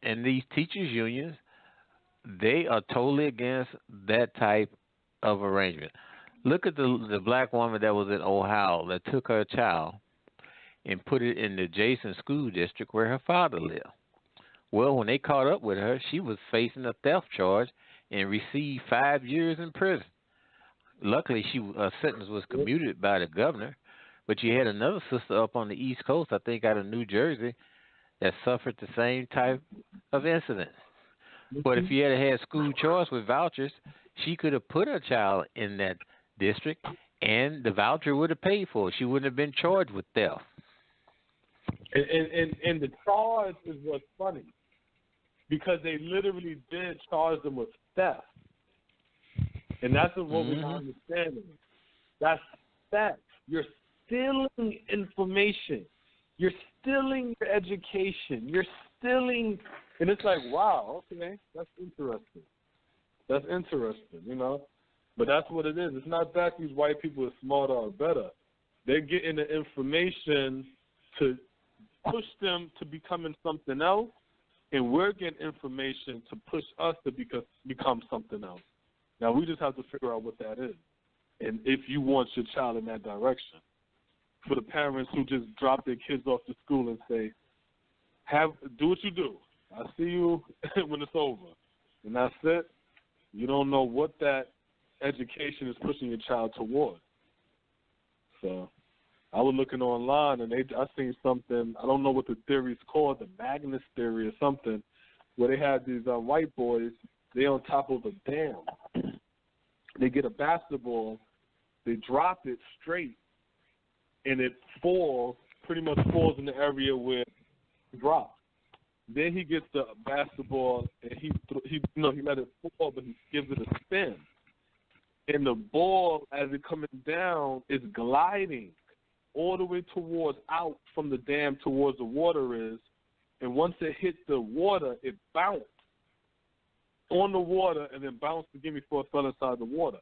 C: and these teachers' unions, they are totally against that type of arrangement. Look at the black woman that was in Ohio that took her child and put it in the adjacent school district where her father lived. Well, when they caught up with her, she was facing a theft charge and received 5 years in prison. Luckily, her sentence was commuted by the governor, but you had another sister up on the East Coast, I think out of New Jersey, that suffered the same type of incident. But if you had school choice with vouchers, she could have put her child in that district, and the voucher would have paid for it. She wouldn't have been charged with theft.
A: And the charge is what's funny, because they literally did charge them with theft. And that's what we're not understanding. That's theft. You're stealing information. You're stealing your education. You're stealing, and it's like, wow, okay, that's interesting. That's interesting, you know. But that's what it is. It's not that these white people are smarter or better. They're getting the information to push them to becoming something else, and we're getting information to push us to become something else. Now, we just have to figure out what that is, and if you want your child in that direction. For the parents who just drop their kids off to school and say, do what you do. I'll see you when it's over. And that's it. You don't know what that education is pushing your child toward. So I was looking online, and I seen something. I don't know what the theory is called, the Magnus theory or something, where they had these white boys. They on top of a dam. They get a basketball. They drop it straight, and it pretty much falls in the area where it dropped. Then he gets the basketball, and he let it fall, but he gives it a spin. And the ball, as it coming down, is gliding all the way out from the dam towards the water is. And once it hit the water, it bounced on the water and then bounced again before it fell inside the water.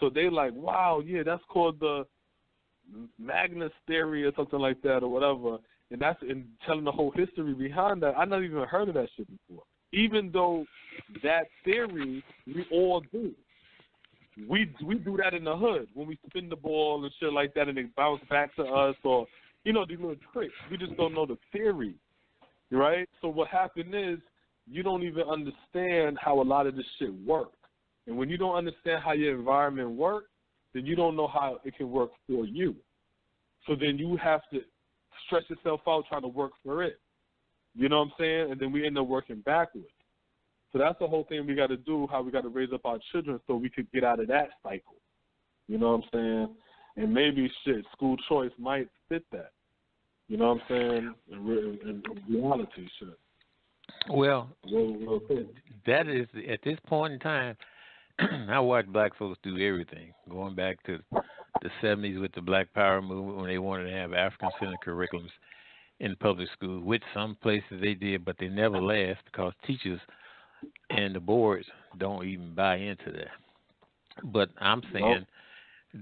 A: So they like, wow, yeah, that's called the Magnus theory or something like that or whatever. And that's in telling the whole history behind that. I never even heard of that shit before. Even though that theory we all do. We do that in the hood when we spin the ball and shit like that and it bounce back to us or, these little tricks. We just don't know the theory, right? So what happened is you don't even understand how a lot of this shit works. And when you don't understand how your environment works, then you don't know how it can work for you. So then you have to stretch yourself out trying to work for it. You know what I'm saying? And then we end up working backwards. So that's the whole thing we got to do, how we got to raise up our children so we could get out of that cycle. You know what I'm saying? And maybe, school choice might fit that. You know what I'm saying? In reality, shit.
C: Well, that is, at this point in time, I watch black folks do everything, going back to the 70s with the Black Power movement when they wanted to have African-centered curriculums in public schools, which some places they did, but they never last because teachers and the boards don't even buy into that. But I'm saying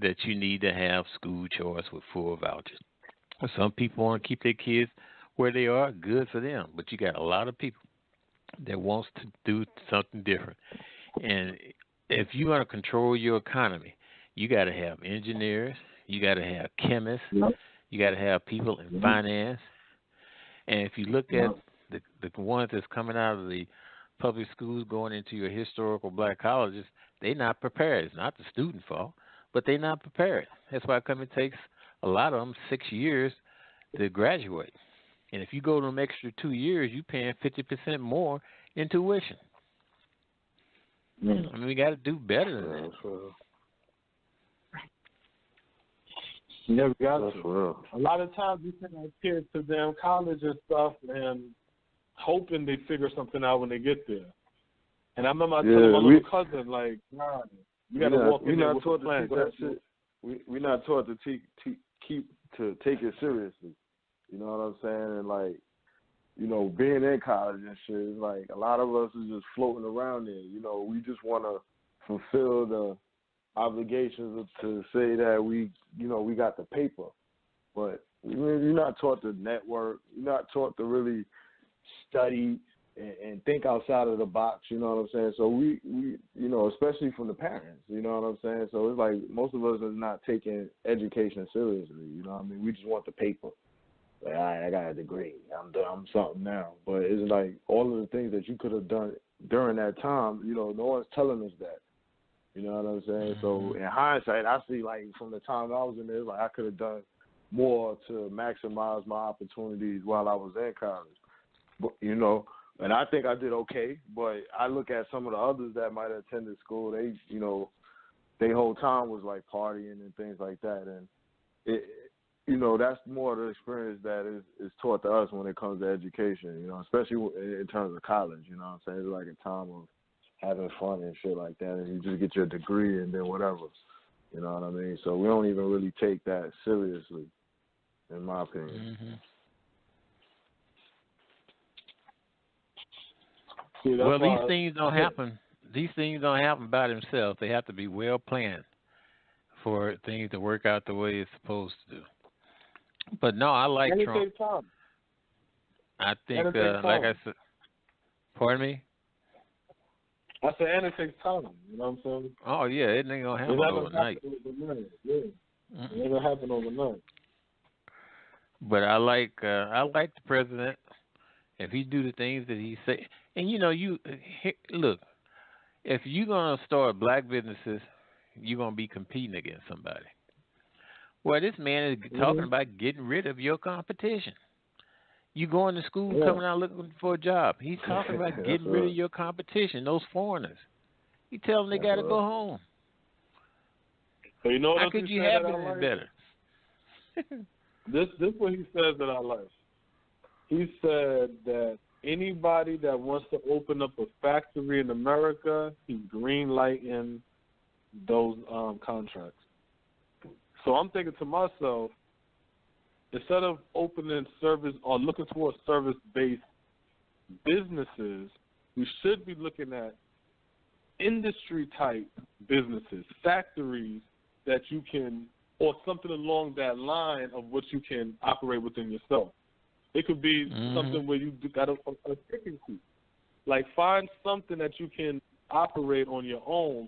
C: that you need to have school choice with full vouchers. Some people want to keep their kids where they are, good for them. But you got a lot of people that wants to do something different. And if you want to control your economy, you got to have engineers, you got to have chemists, you got to have people in finance. And if you look at the ones that's coming out of the public schools going into your historical black colleges, they're not prepared. It's not the student fault, but they're not prepared. That's why it takes a lot of them 6 years to graduate. And if you go to them extra 2 years, you're paying 50% more in tuition. I mean, we got to do better than that.
A: Yeah, we got to. A lot of times we send our kids to damn college and stuff and hoping they figure something out when they get there. And I remember I told my little cousin, like, nah, you got to walk in there with a plan.
B: We're not taught to take it seriously. You know what I'm saying? And, like, being in college and shit, it's like a lot of us is just floating around there. We just want to fulfill the obligations to say that we got the paper. But you're not taught to network. You're not taught to really study and think outside of the box, you know what I'm saying? So we especially from the parents, you know what I'm saying? So it's like most of us is not taking education seriously, you know what I mean? We just want the paper. Like, all right, I got a degree. I'm something now. But it's like all of the things that you could have done during that time, no one's telling us that. You know what I'm saying? So in hindsight, I see, like, from the time I was in there, like I could have done more to maximize my opportunities while I was in college. But, and I think I did okay. But I look at some of the others that might have attended school, they, their whole time was like partying and things like that. And it, that's more of the experience that is taught to us when it comes to education, especially in terms of college, you know what I'm saying? It's like a time of having fun and shit like that, and you just get your degree and then whatever, you know what I mean? So we don't even really take that seriously, in my opinion.
C: Well, these things don't happen. these things don't happen by themselves. They have to be well planned for things to work out the way it's supposed to do. But no, I like
A: And it
C: Trump.
A: takes time.
C: I think,
A: And it takes
C: like
A: time.
C: I said, pardon me?
A: I said, and it takes time. You know what I'm saying?
C: Oh, yeah, it ain't going to happen overnight.
A: Yeah. It ain't going to happen overnight.
C: But I like the president. If he do the things that he say, and look, if you're gonna start black businesses, you're gonna be competing against somebody. Well, this man is talking about getting rid of your competition. You going to school, coming out looking for a job. He's talking about getting rid of your competition, those foreigners. He tell them they got to go home.
A: So you know what
C: How could you have it any better?
A: This what he says that I like. He said that anybody that wants to open up a factory in America, he's green lighting those contracts. So I'm thinking to myself, instead of opening service or looking towards service-based businesses, we should be looking at industry-type businesses, factories that you can, or something along that line of what you can operate within yourself. It could be something where you got a chicken coop. Like, find something that you can operate on your own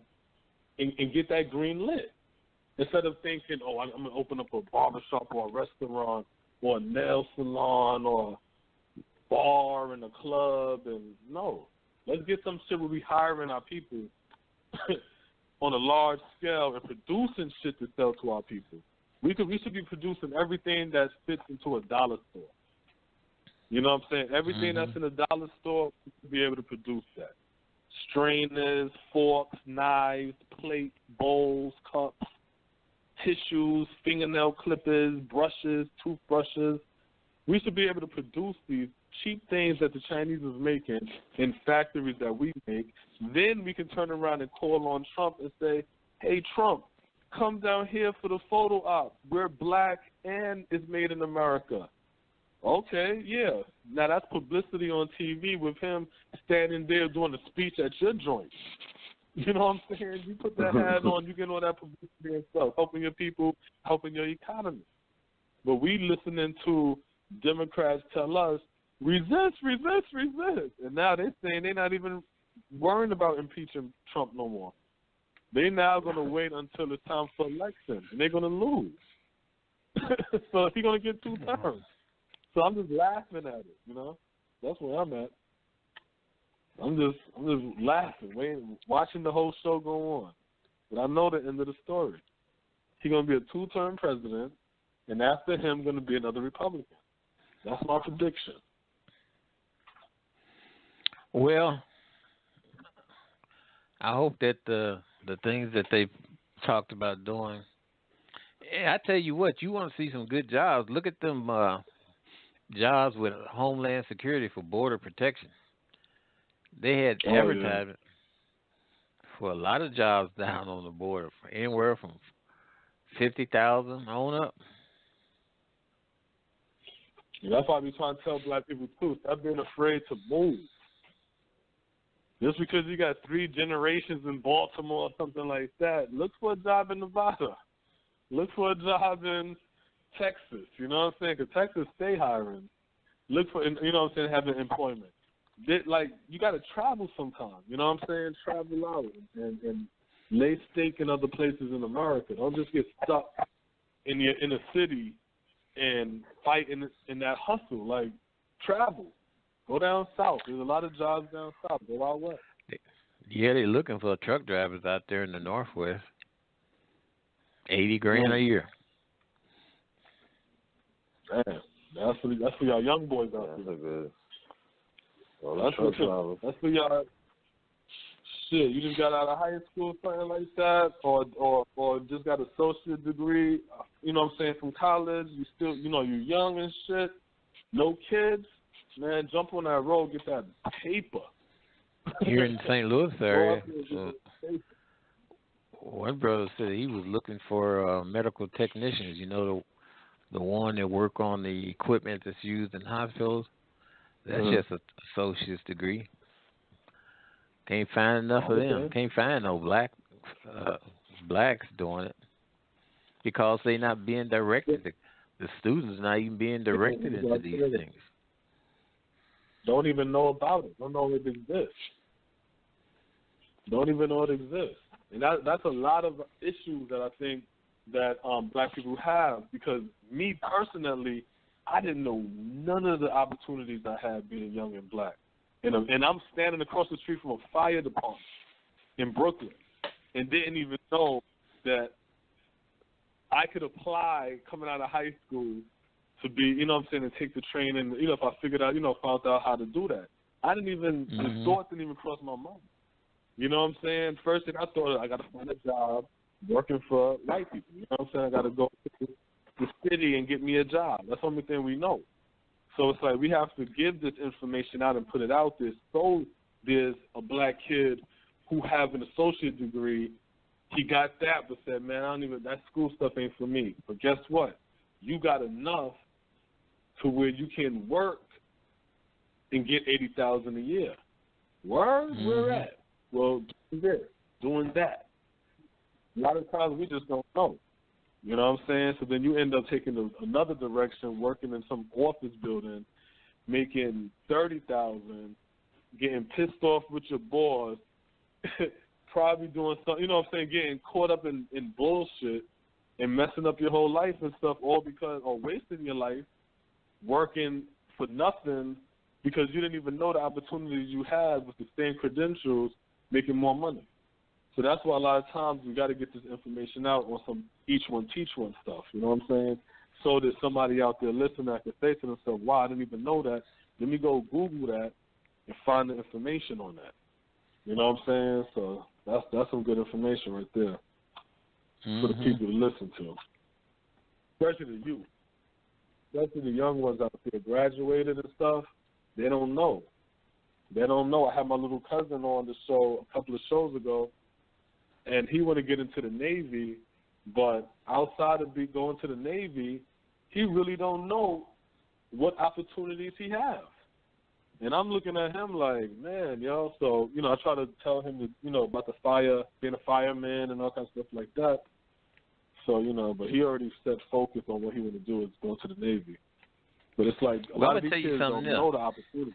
A: and get that green lit. Instead of thinking, oh, I'm going to open up a barbershop or a restaurant or a nail salon or a bar and a club. And no, let's get some shit where we hiring our people on a large scale and producing shit to sell to our people. We should be producing everything that fits into a dollar store. You know what I'm saying? Everything that's in a dollar store, we should be able to produce that. Strainers, forks, knives, plates, bowls, cups, tissues, fingernail clippers, brushes, toothbrushes. We should be able to produce these cheap things that the Chinese is making in factories that we make. Then we can turn around and call on Trump and say, hey, Trump, come down here for the photo op. We're black and it's made in America. Okay, yeah. Now that's publicity on TV with him standing there doing a speech at your joint. You know what I'm saying? You put that hat on, you get all that publicity and stuff, helping your people, helping your economy. But we listening to Democrats tell us, resist, resist, resist. And now they're saying they're not even worrying about impeaching Trump no more. They're now going to wait until it's time for election, and they're going to lose. So he's going to get 2 terms. So I'm just laughing at it, you know? That's where I'm at. I'm just laughing, waiting, watching the whole show go on. But I know the end of the story. He's going to be a 2-term president, and after him, going to be another Republican. That's my prediction.
C: Well, I hope that the things that they talked about doing. I tell you what, you want to see some good jobs. Look at them jobs with Homeland Security for border protection. They had advertisement for a lot of jobs down on the border, for anywhere from 50,000 on up.
A: That's why we trying to tell black people too. Stop being afraid to move. Just because you got 3 generations in Baltimore or something like that, look for a job in Nevada. Look for a job in Texas. You know what I'm saying? Because Texas stay hiring. Look for, you know what I'm saying, having employment. You got to travel sometime. You know what I'm saying? Travel out and lay stake in other places in America. Don't just get stuck in a city and fight in that hustle. Like, travel. Go down south. There's a lot of jobs down south. Go out west.
C: Yeah, they're looking for truck drivers out there in the Northwest. $80,000 a year.
A: Man, that's for y'all young boys out there.
B: Good. Well,
A: that's for y'all. Shit, you just got out of high school, something like that, or just got an associate degree. You know what I'm saying, from college. You still, you're young and shit. No kids. Man, jump on that road, get that paper.
C: Here in the St. Louis area, one brother said he was looking for medical technicians. You know, the one that work on the equipment that's used in hospitals. That's just an associate's degree. Can't find enough of them. Can't find no blacks doing it because they not being directed. The students not even being directed into these things.
A: Don't even know about it. Don't know it exists. Don't even know it exists. And that's a lot of issues that I think that black people have, because me personally, I didn't know none of the opportunities I had being young and black. And I'm standing across the street from a fire department in Brooklyn and didn't even know that I could apply coming out of high school to be, you know what I'm saying, and take the training, you know, if I figured out, you know, found out how to do that. I didn't even, the thought didn't even cross my mind. You know what I'm saying? First thing I thought, I got to find a job working for white people. You know what I'm saying? I got to go to the city and get me a job. That's the only thing we know. So it's like we have to give this information out and put it out there so there's a black kid who have an associate degree. He got that but said, man, that school stuff ain't for me. But guess what? You got enough to where you can work and get $80,000 a year. Word? Where at? Well, doing that. A lot of times we just don't know. You know what I'm saying? So then you end up taking another direction, working in some office building, making $30,000, getting pissed off with your boss, probably doing something, you know what I'm saying, getting caught up in bullshit and messing up your whole life and stuff, all because, or wasting your life working for nothing because you didn't even know the opportunities you had with the same credentials making more money. So that's why a lot of times we got to get this information out on some each one teach one stuff, you know what I'm saying? So there's somebody out there listening that can say to themselves, wow, I didn't even know that. Let me go Google that and find the information on that. You know what I'm saying? So that's some good information right there for the people to listen to, especially the youth, especially the young ones out there graduated and stuff. They don't know. They don't know. I had my little cousin on the show a couple of shows ago, and he wanted to get into the Navy, but outside of going to the Navy, he really don't know what opportunities he has. And I'm looking at him like, man, yo. So, you know, I try to tell him, about the fire, being a fireman and all kinds of stuff like that. So, but he already set focus on what he want to do is go to the Navy. But it's like a lot of these kids don't know the opportunities.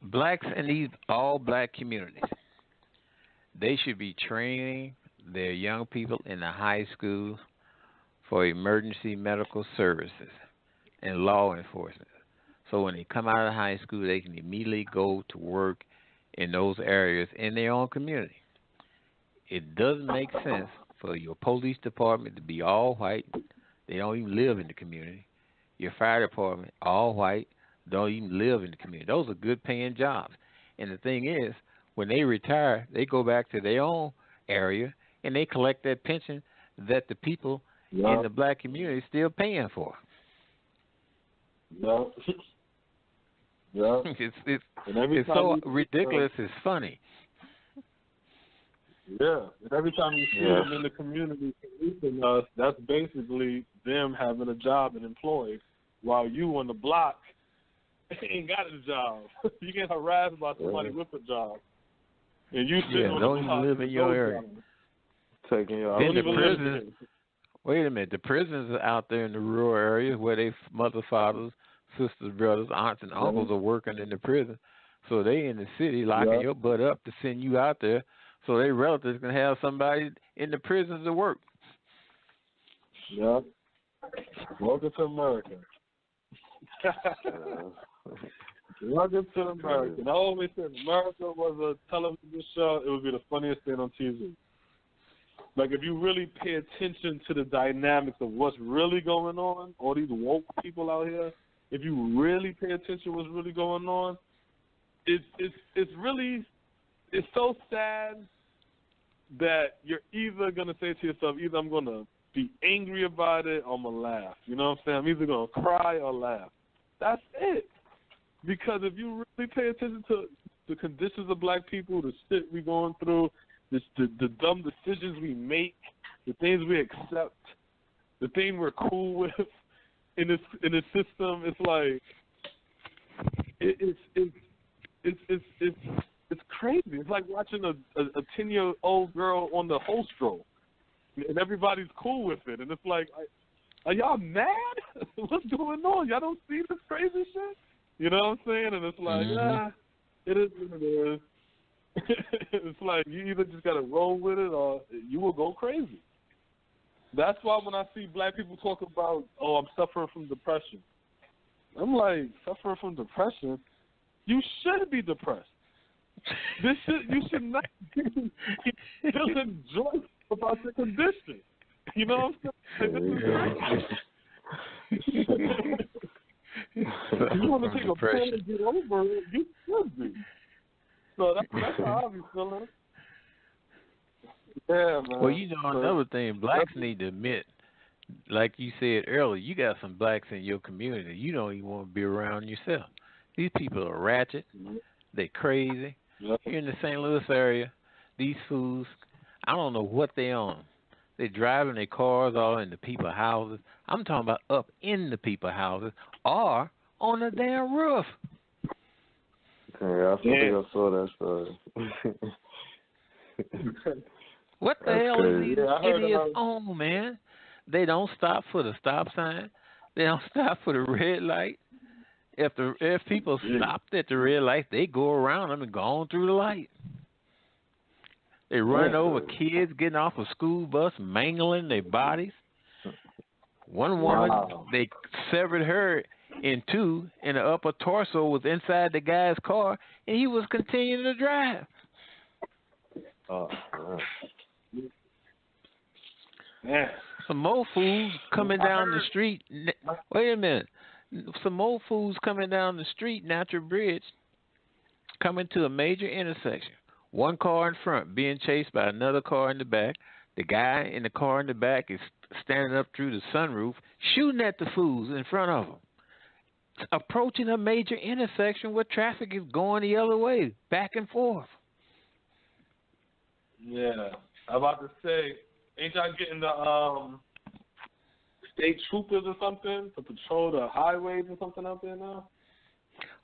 C: Blacks in these all black communities, they should be training their young people in the high schools for emergency medical services and law enforcement. So when they come out of high school, they can immediately go to work in those areas in their own community. It doesn't make sense for your police department to be all white. They don't even live in the community. Your fire department, all white, don't even live in the community. Those are good paying jobs. And the thing is, when they retire, they go back to their own area and they collect that pension that the people in the black community is still paying for.
A: Yeah. Yeah.
C: It's so ridiculous, it's funny.
A: Yeah. And every time you see them in the community policing us, that's basically them having a job and employed, while you on the block ain't got a job. You get harassed by somebody with a job. And you sitting on
C: don't
A: the
C: even live in your area.
B: Taking your
C: then the prisons. Wait a minute. The prisons are out there in the rural areas where their mother, fathers, sisters, brothers, aunts, and uncles are working in the prison. So they in the city locking your butt up to send you out there so their relatives can have somebody in the prisons to work.
A: Yeah. Welcome to America. Welcome to America. And I always said America was a television show, it would be the funniest thing on TV. Like, if you really pay attention to the dynamics of what's really going on, all these woke people out here, if you really pay attention to what's really going on, it's so sad that you're either going to say to yourself, either I'm going to be angry about it or I'm going to laugh. You know what I'm saying? I'm either going to cry or laugh. That's it. Because if you really pay attention to the conditions of black people, the shit we going through, the dumb decisions we make, the things we accept, the thing we're cool with in this system, it's like it's crazy. It's like watching a 10-year-old girl on the host roll, and everybody's cool with it. And it's like, are y'all mad? What's going on? Y'all don't see this crazy shit? You know what I'm saying? And it's like, it is what it is. It's like you either just got to roll with it or you will go crazy. That's why when I see black people talk about, oh, I'm suffering from depression, I'm like, suffering from depression? You should be depressed. You should not feeling joy about your condition. You know what I'm saying? If you want to take a pill and get over it, you should be. So that's how I be feeling. Yeah, man.
C: Well, you know, another thing, blacks need to admit, like you said earlier, you got some blacks in your community you don't even want to be around yourself. These people are ratchet. They crazy. Yep. Here in the St. Louis area, these fools, I don't know what they on. They driving their cars all in the people's houses. I'm talking about up in the people's houses or on the damn roof.
B: Yeah, I think I saw that story.
C: What the hell are these idiots on, man? They don't stop for the stop sign. They don't stop for the red light. If people stopped at the red light, they go around them and go on through the light. They run over kids getting off a school bus, mangling their bodies. One woman, they severed her in two, and the upper torso was inside the guy's car, and he was continuing to drive. Some more fools coming down the street. Wait a minute. Some more fools coming down the street, Natural Bridge, coming to a major intersection. One car in front being chased by another car in the back. The guy in the car in the back is standing up through the sunroof, shooting at the fools in front of him. Approaching a major intersection where traffic is going the other way, back and forth.
A: Yeah. I'm about to say, ain't y'all getting the state troopers or something to patrol the highways or something out there now?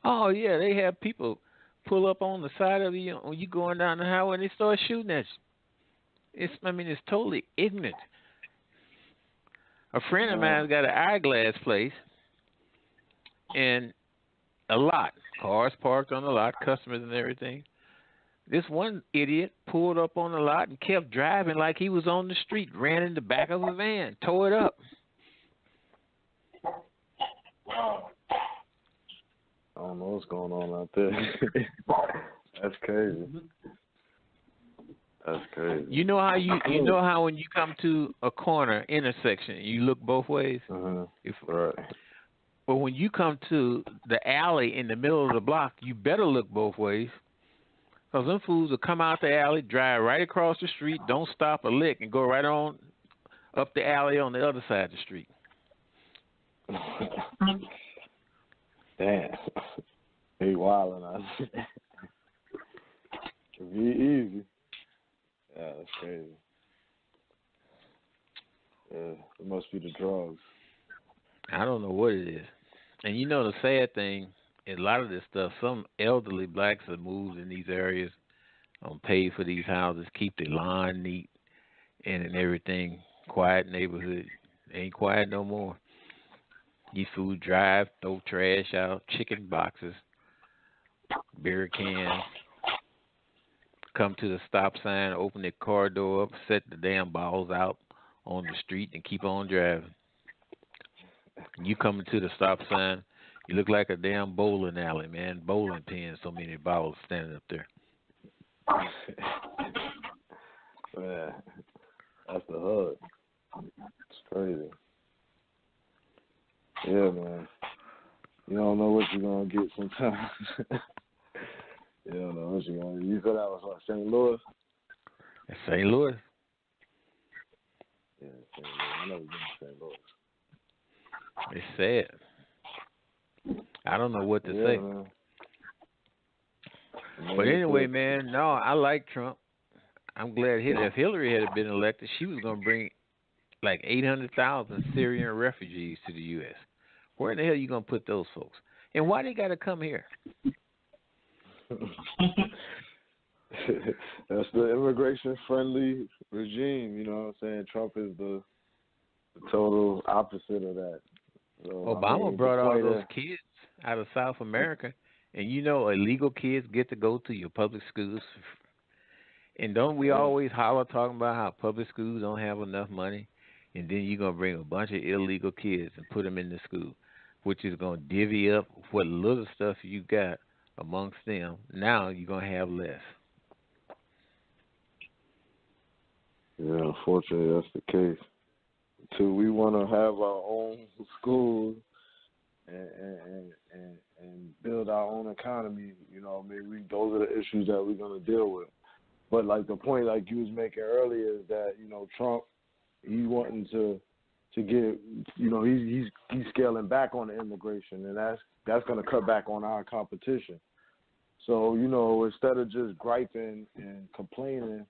C: Oh, yeah. They have people pull up on the side of you when you going down the highway and they start shooting at you. It's totally ignorant. A friend of mine's got an eyeglass place and a lot. Cars parked on the lot, customers and everything. This one idiot pulled up on the lot and kept driving like he was on the street, ran in the back of a van, tore it up.
A: Wow.
B: I don't know what's going on out there. That's crazy. That's crazy.
C: You know how when you come to a corner intersection, you look both ways.
B: Right.
C: But when you come to the alley in the middle of the block, you better look both ways. Because them fools will come out the alley, drive right across the street, don't stop a lick, and go right on up the alley on the other side of the street.
B: Damn. He wilding out. It'd be easy. Yeah, that's crazy. Yeah, it must be the drugs.
C: I don't know what it is. And you know the sad thing, a lot of this stuff, some elderly blacks have moved in these areas, paid for these houses, keep their lawn neat and everything, quiet neighborhood. Ain't quiet no more. These fools drive, throw trash out, chicken boxes, beer cans, come to the stop sign, open their car door up, set the damn bottles out on the street and keep on driving. You coming to the stop sign, you look like a damn bowling alley, man. Bowling pins, so many bottles standing up there.
B: Man, that's the hood. It's crazy. Yeah, man. You don't know what you're going to get sometimes. You don't know what you're going to get. You said that was what, St. Louis?
C: St. Louis.
B: Yeah, St. Louis. I never been to St. Louis.
C: It's sad. I don't know what to say.
B: Man.
C: But anyway, man, no, I like Trump. I'm glad if Hillary had been elected, she was going to bring like 800,000 Syrian refugees to the U.S. Where in the hell are you going to put those folks? And why they got to come here?
B: That's the immigration-friendly regime. You know what I'm saying? Trump is the total opposite of that. So,
C: Obama brought all those kids out of South America, and illegal kids get to go to your public schools. And don't we always holler talking about how public schools don't have enough money, and then you're going to bring a bunch of illegal kids and put them in the school, which is going to divvy up what little stuff you got amongst them. Now you're going to have less.
B: Yeah, unfortunately, that's the case. Too, we want to have our own schools and build our own economy. Maybe those are the issues that we're going to deal with. But like the point, like you was making earlier, is that Trump, he's wanting to get, he's scaling back on the immigration, and that's going to cut back on our competition. So instead of just griping and complaining,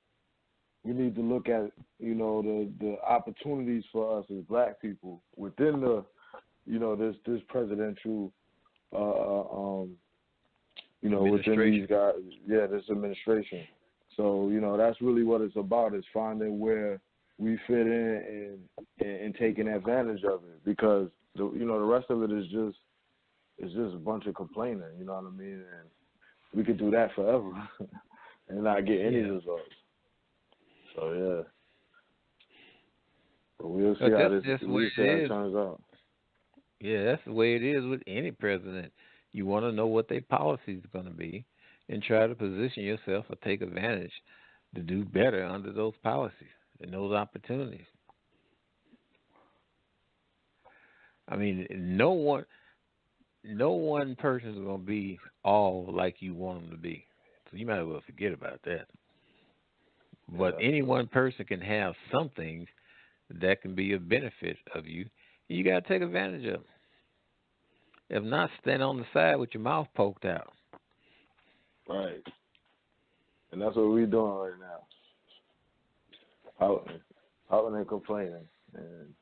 B: we need to look at the opportunities for us as black people within the this presidential within these guys, this administration. So that's really what it's about, is finding where we fit in and taking advantage of it, because the rest of it is just a bunch of complaining. You know what I mean? And we could do that forever and not get any results. So yeah, but we'll see how it turns out.
C: Yeah, that's the way it is with any president. You want to know what their policy is going to be, and try to position yourself or take advantage to do better under those policies and those opportunities. I mean, no one person is going to be all like you want them to be. So you might as well forget about that. But any one person can have some things that can be a benefit of you. You got to take advantage of them. If not, stand on the side with your mouth poked out.
B: Right. And that's what we're doing right now. Pouting and complaining. And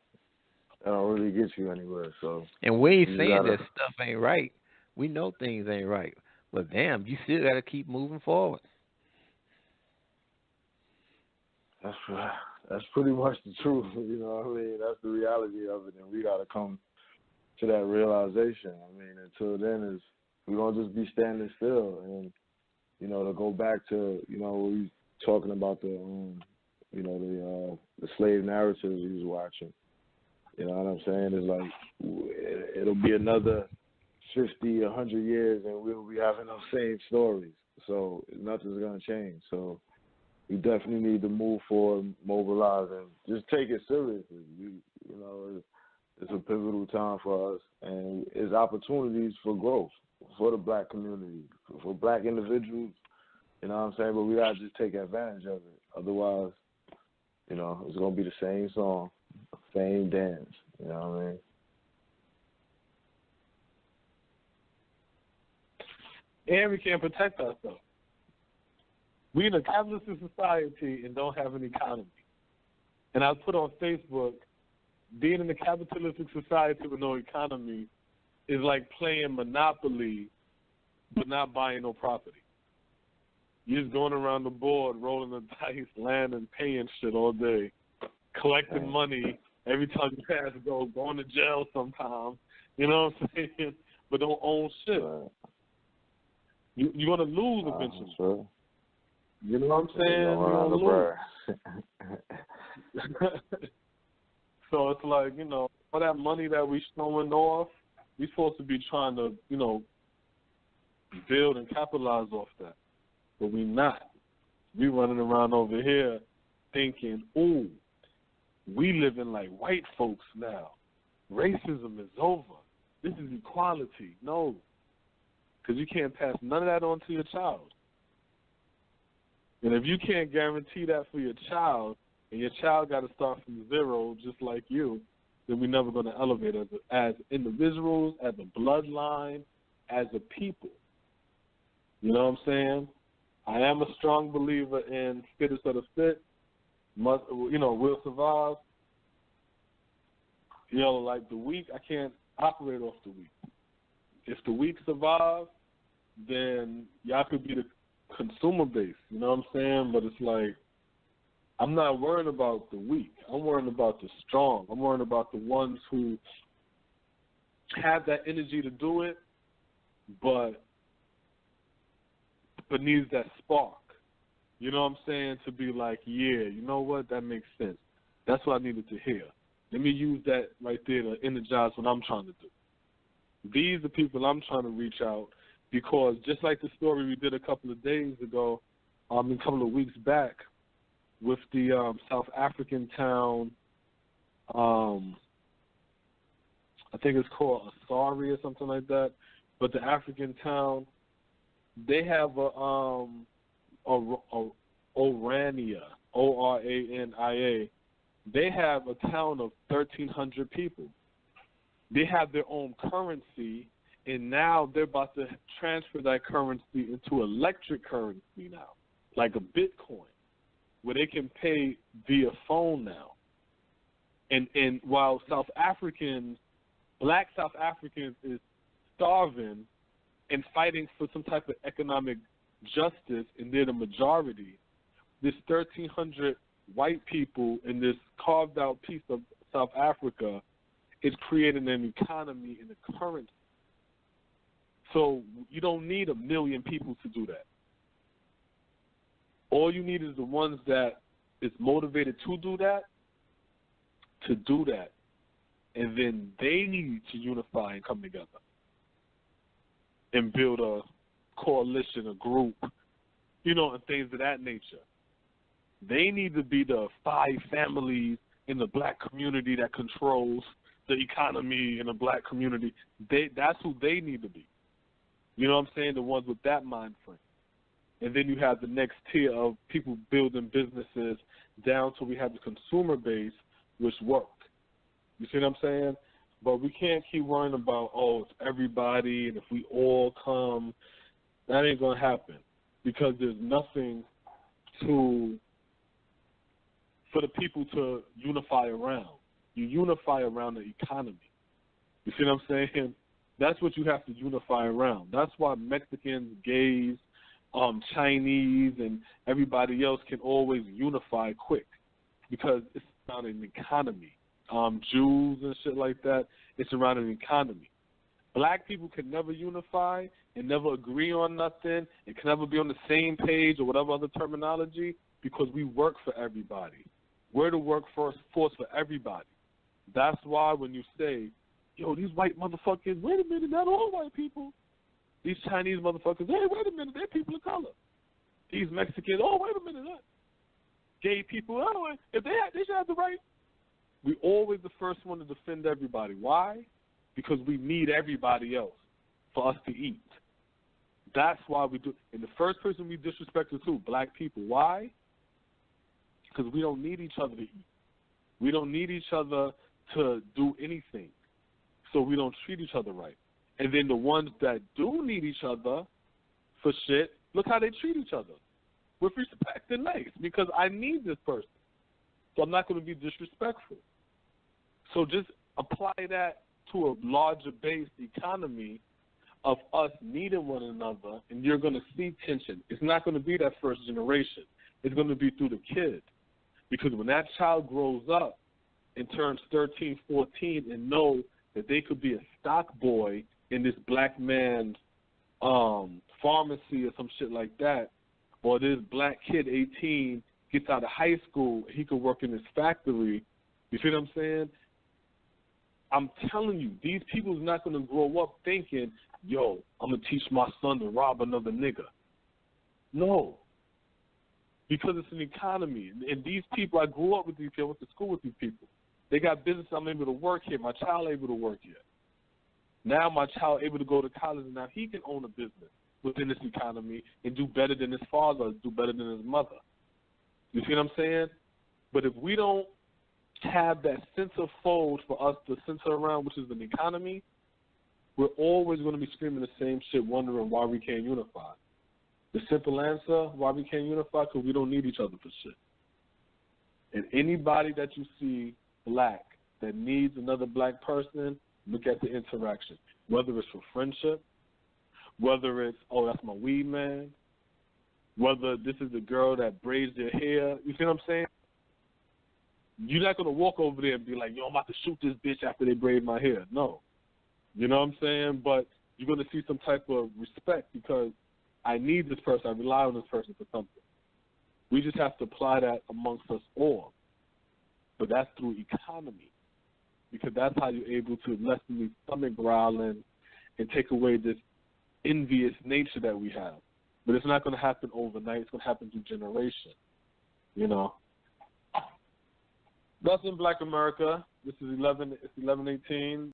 B: that don't really get you anywhere. So.
C: And we ain't saying that stuff ain't right. We know things ain't right. But damn, you still got to keep moving forward.
B: That's pretty much the truth. You know what I mean? That's the reality of it. And we got to come to that realization. I mean, until then, we're going to just be standing still. And, to go back to, what we talking about the slave narratives we was watching. You know what I'm saying? It's like, it'll be another 50, 100 years and we'll be having those same stories. So nothing's going to change. So we definitely need to move forward, mobilize, and just take it seriously. It's a pivotal time for us, and it's opportunities for growth for the black community, for black individuals. You know what I'm saying? But we got to just take advantage of it. Otherwise, it's going to be the same song, same dance. You know what I mean?
A: And we can't protect ourselves. We in a capitalist society and don't have an economy. And I put on Facebook, being in a capitalistic society with no economy is like playing Monopoly but not buying no property. You're just going around the board, rolling the dice, landing, paying shit all day, collecting money every time you pass go, going to jail sometimes, you know what I'm saying? But don't own shit. You're going to lose eventually.
B: Sure.
A: You know what I'm saying? You're going to lose. So it's like, all that money that we showing off, we're supposed to be trying to, build and capitalize off that. But we not. We running around over here thinking, ooh, we living like white folks now. Racism is over. This is equality. No. Because you can't pass none of that on to your child. And if you can't guarantee that for your child, and your child got to start from zero just like you, then we're never going to elevate as individuals, as a bloodline, as a people. You know what I'm saying? I am a strong believer in fittest of the fit. Will survive. Like the weak, I can't operate off the weak. If the weak survive, then y'all could be the consumer base, you know what I'm saying? But it's like, I'm not worrying about the weak. I'm worrying about the strong. I'm worrying about the ones who have that energy to do it, but needs that spark. You know what I'm saying? To be like, yeah, you know what? That makes sense. That's what I needed to hear. Let me use that right there to energize what I'm trying to do. These are people I'm trying to reach out, because just like the story we did a couple of days ago, a couple of weeks back, with the South African town, I think it's called Asari or something like that, but the African town, they have Orania, Orania. They have a town of 1,300 people. They have their own currency, and now they're about to transfer that currency into electric currency now, like a Bitcoin, where they can pay via phone now. And while black South Africans is starving and fighting for some type of economic justice, and they're the majority, this 1,300 white people in this carved out piece of South Africa is creating an economy and a currency. So you don't need 1 million people to do that. All you need is the ones that is motivated to do that, and then they need to unify and come together and build a coalition, a group, and things of that nature. They need to be the 5 families in the black community that controls the economy in the black community. That's who they need to be. You know what I'm saying? The ones with that mind frame. And then you have the next tier of people building businesses down till we have the consumer base, which work. You see what I'm saying? But we can't keep worrying about, it's everybody, and if we all come, that ain't going to happen, because there's nothing for the people to unify around. You unify around the economy. You see what I'm saying? That's what you have to unify around. That's why Mexicans, gays, Chinese, and everybody else can always unify quick, because it's around an economy. Jews and shit like that, it's around an economy. Black people can never unify and never agree on nothing and can never be on the same page or whatever other terminology, because we work for everybody. We're the workforce for everybody. That's why when you say, yo, these white motherfuckers, wait a minute, not all white people. These Chinese motherfuckers, hey, wait a minute, they're people of color. These Mexicans, wait a minute, gay people, if they should have the right. We always the first one to defend everybody. Why? Because we need everybody else for us to eat. That's why we do. And the first person we disrespect is who? Black people. Why? Because we don't need each other to eat. We don't need each other to do anything. So we don't treat each other right. And then the ones that do need each other for shit, look how they treat each other. With respect and nice, because I need this person. So I'm not going to be disrespectful. So just apply that to a larger based economy of us needing one another, and you're going to see tension. It's not going to be that first generation. It's going to be through the kid. Because when that child grows up and turns 13, 14 and know that they could be a stock boy in this black man's pharmacy or some shit like that, or this black kid, 18, gets out of high school, he could work in his factory. You see what I'm saying? I'm telling you, these people's not going to grow up thinking, yo, I'm going to teach my son to rob another nigga. No. Because it's an economy. And these people, I grew up with these people, I went to school with these people. They got business, I'm able to work here. My child able to work here. Now my child able to go to college, and now he can own a business within this economy and do better than his father, do better than his mother. You see what I'm saying? But if we don't have that sense of fold for us to center around, which is an economy, we're always going to be screaming the same shit, wondering why we can't unify. The simple answer, why we can't unify, because we don't need each other for shit. And anybody that you see black that needs another black person, look at the interaction. Whether it's for friendship, whether it's, that's my weed man, whether this is the girl that braids their hair. You see what I'm saying? You're not going to walk over there and be like, yo, I'm about to shoot this bitch after they braid my hair. No. You know what I'm saying? But you're going to see some type of respect because I need this person. I rely on this person for something. We just have to apply that amongst us all. But that's through economy because that's how you're able to lessen the stomach growling and take away this envious nature that we have. But it's not going to happen overnight. It's going to happen through generation. You know. That's in Black America. This is 11:18.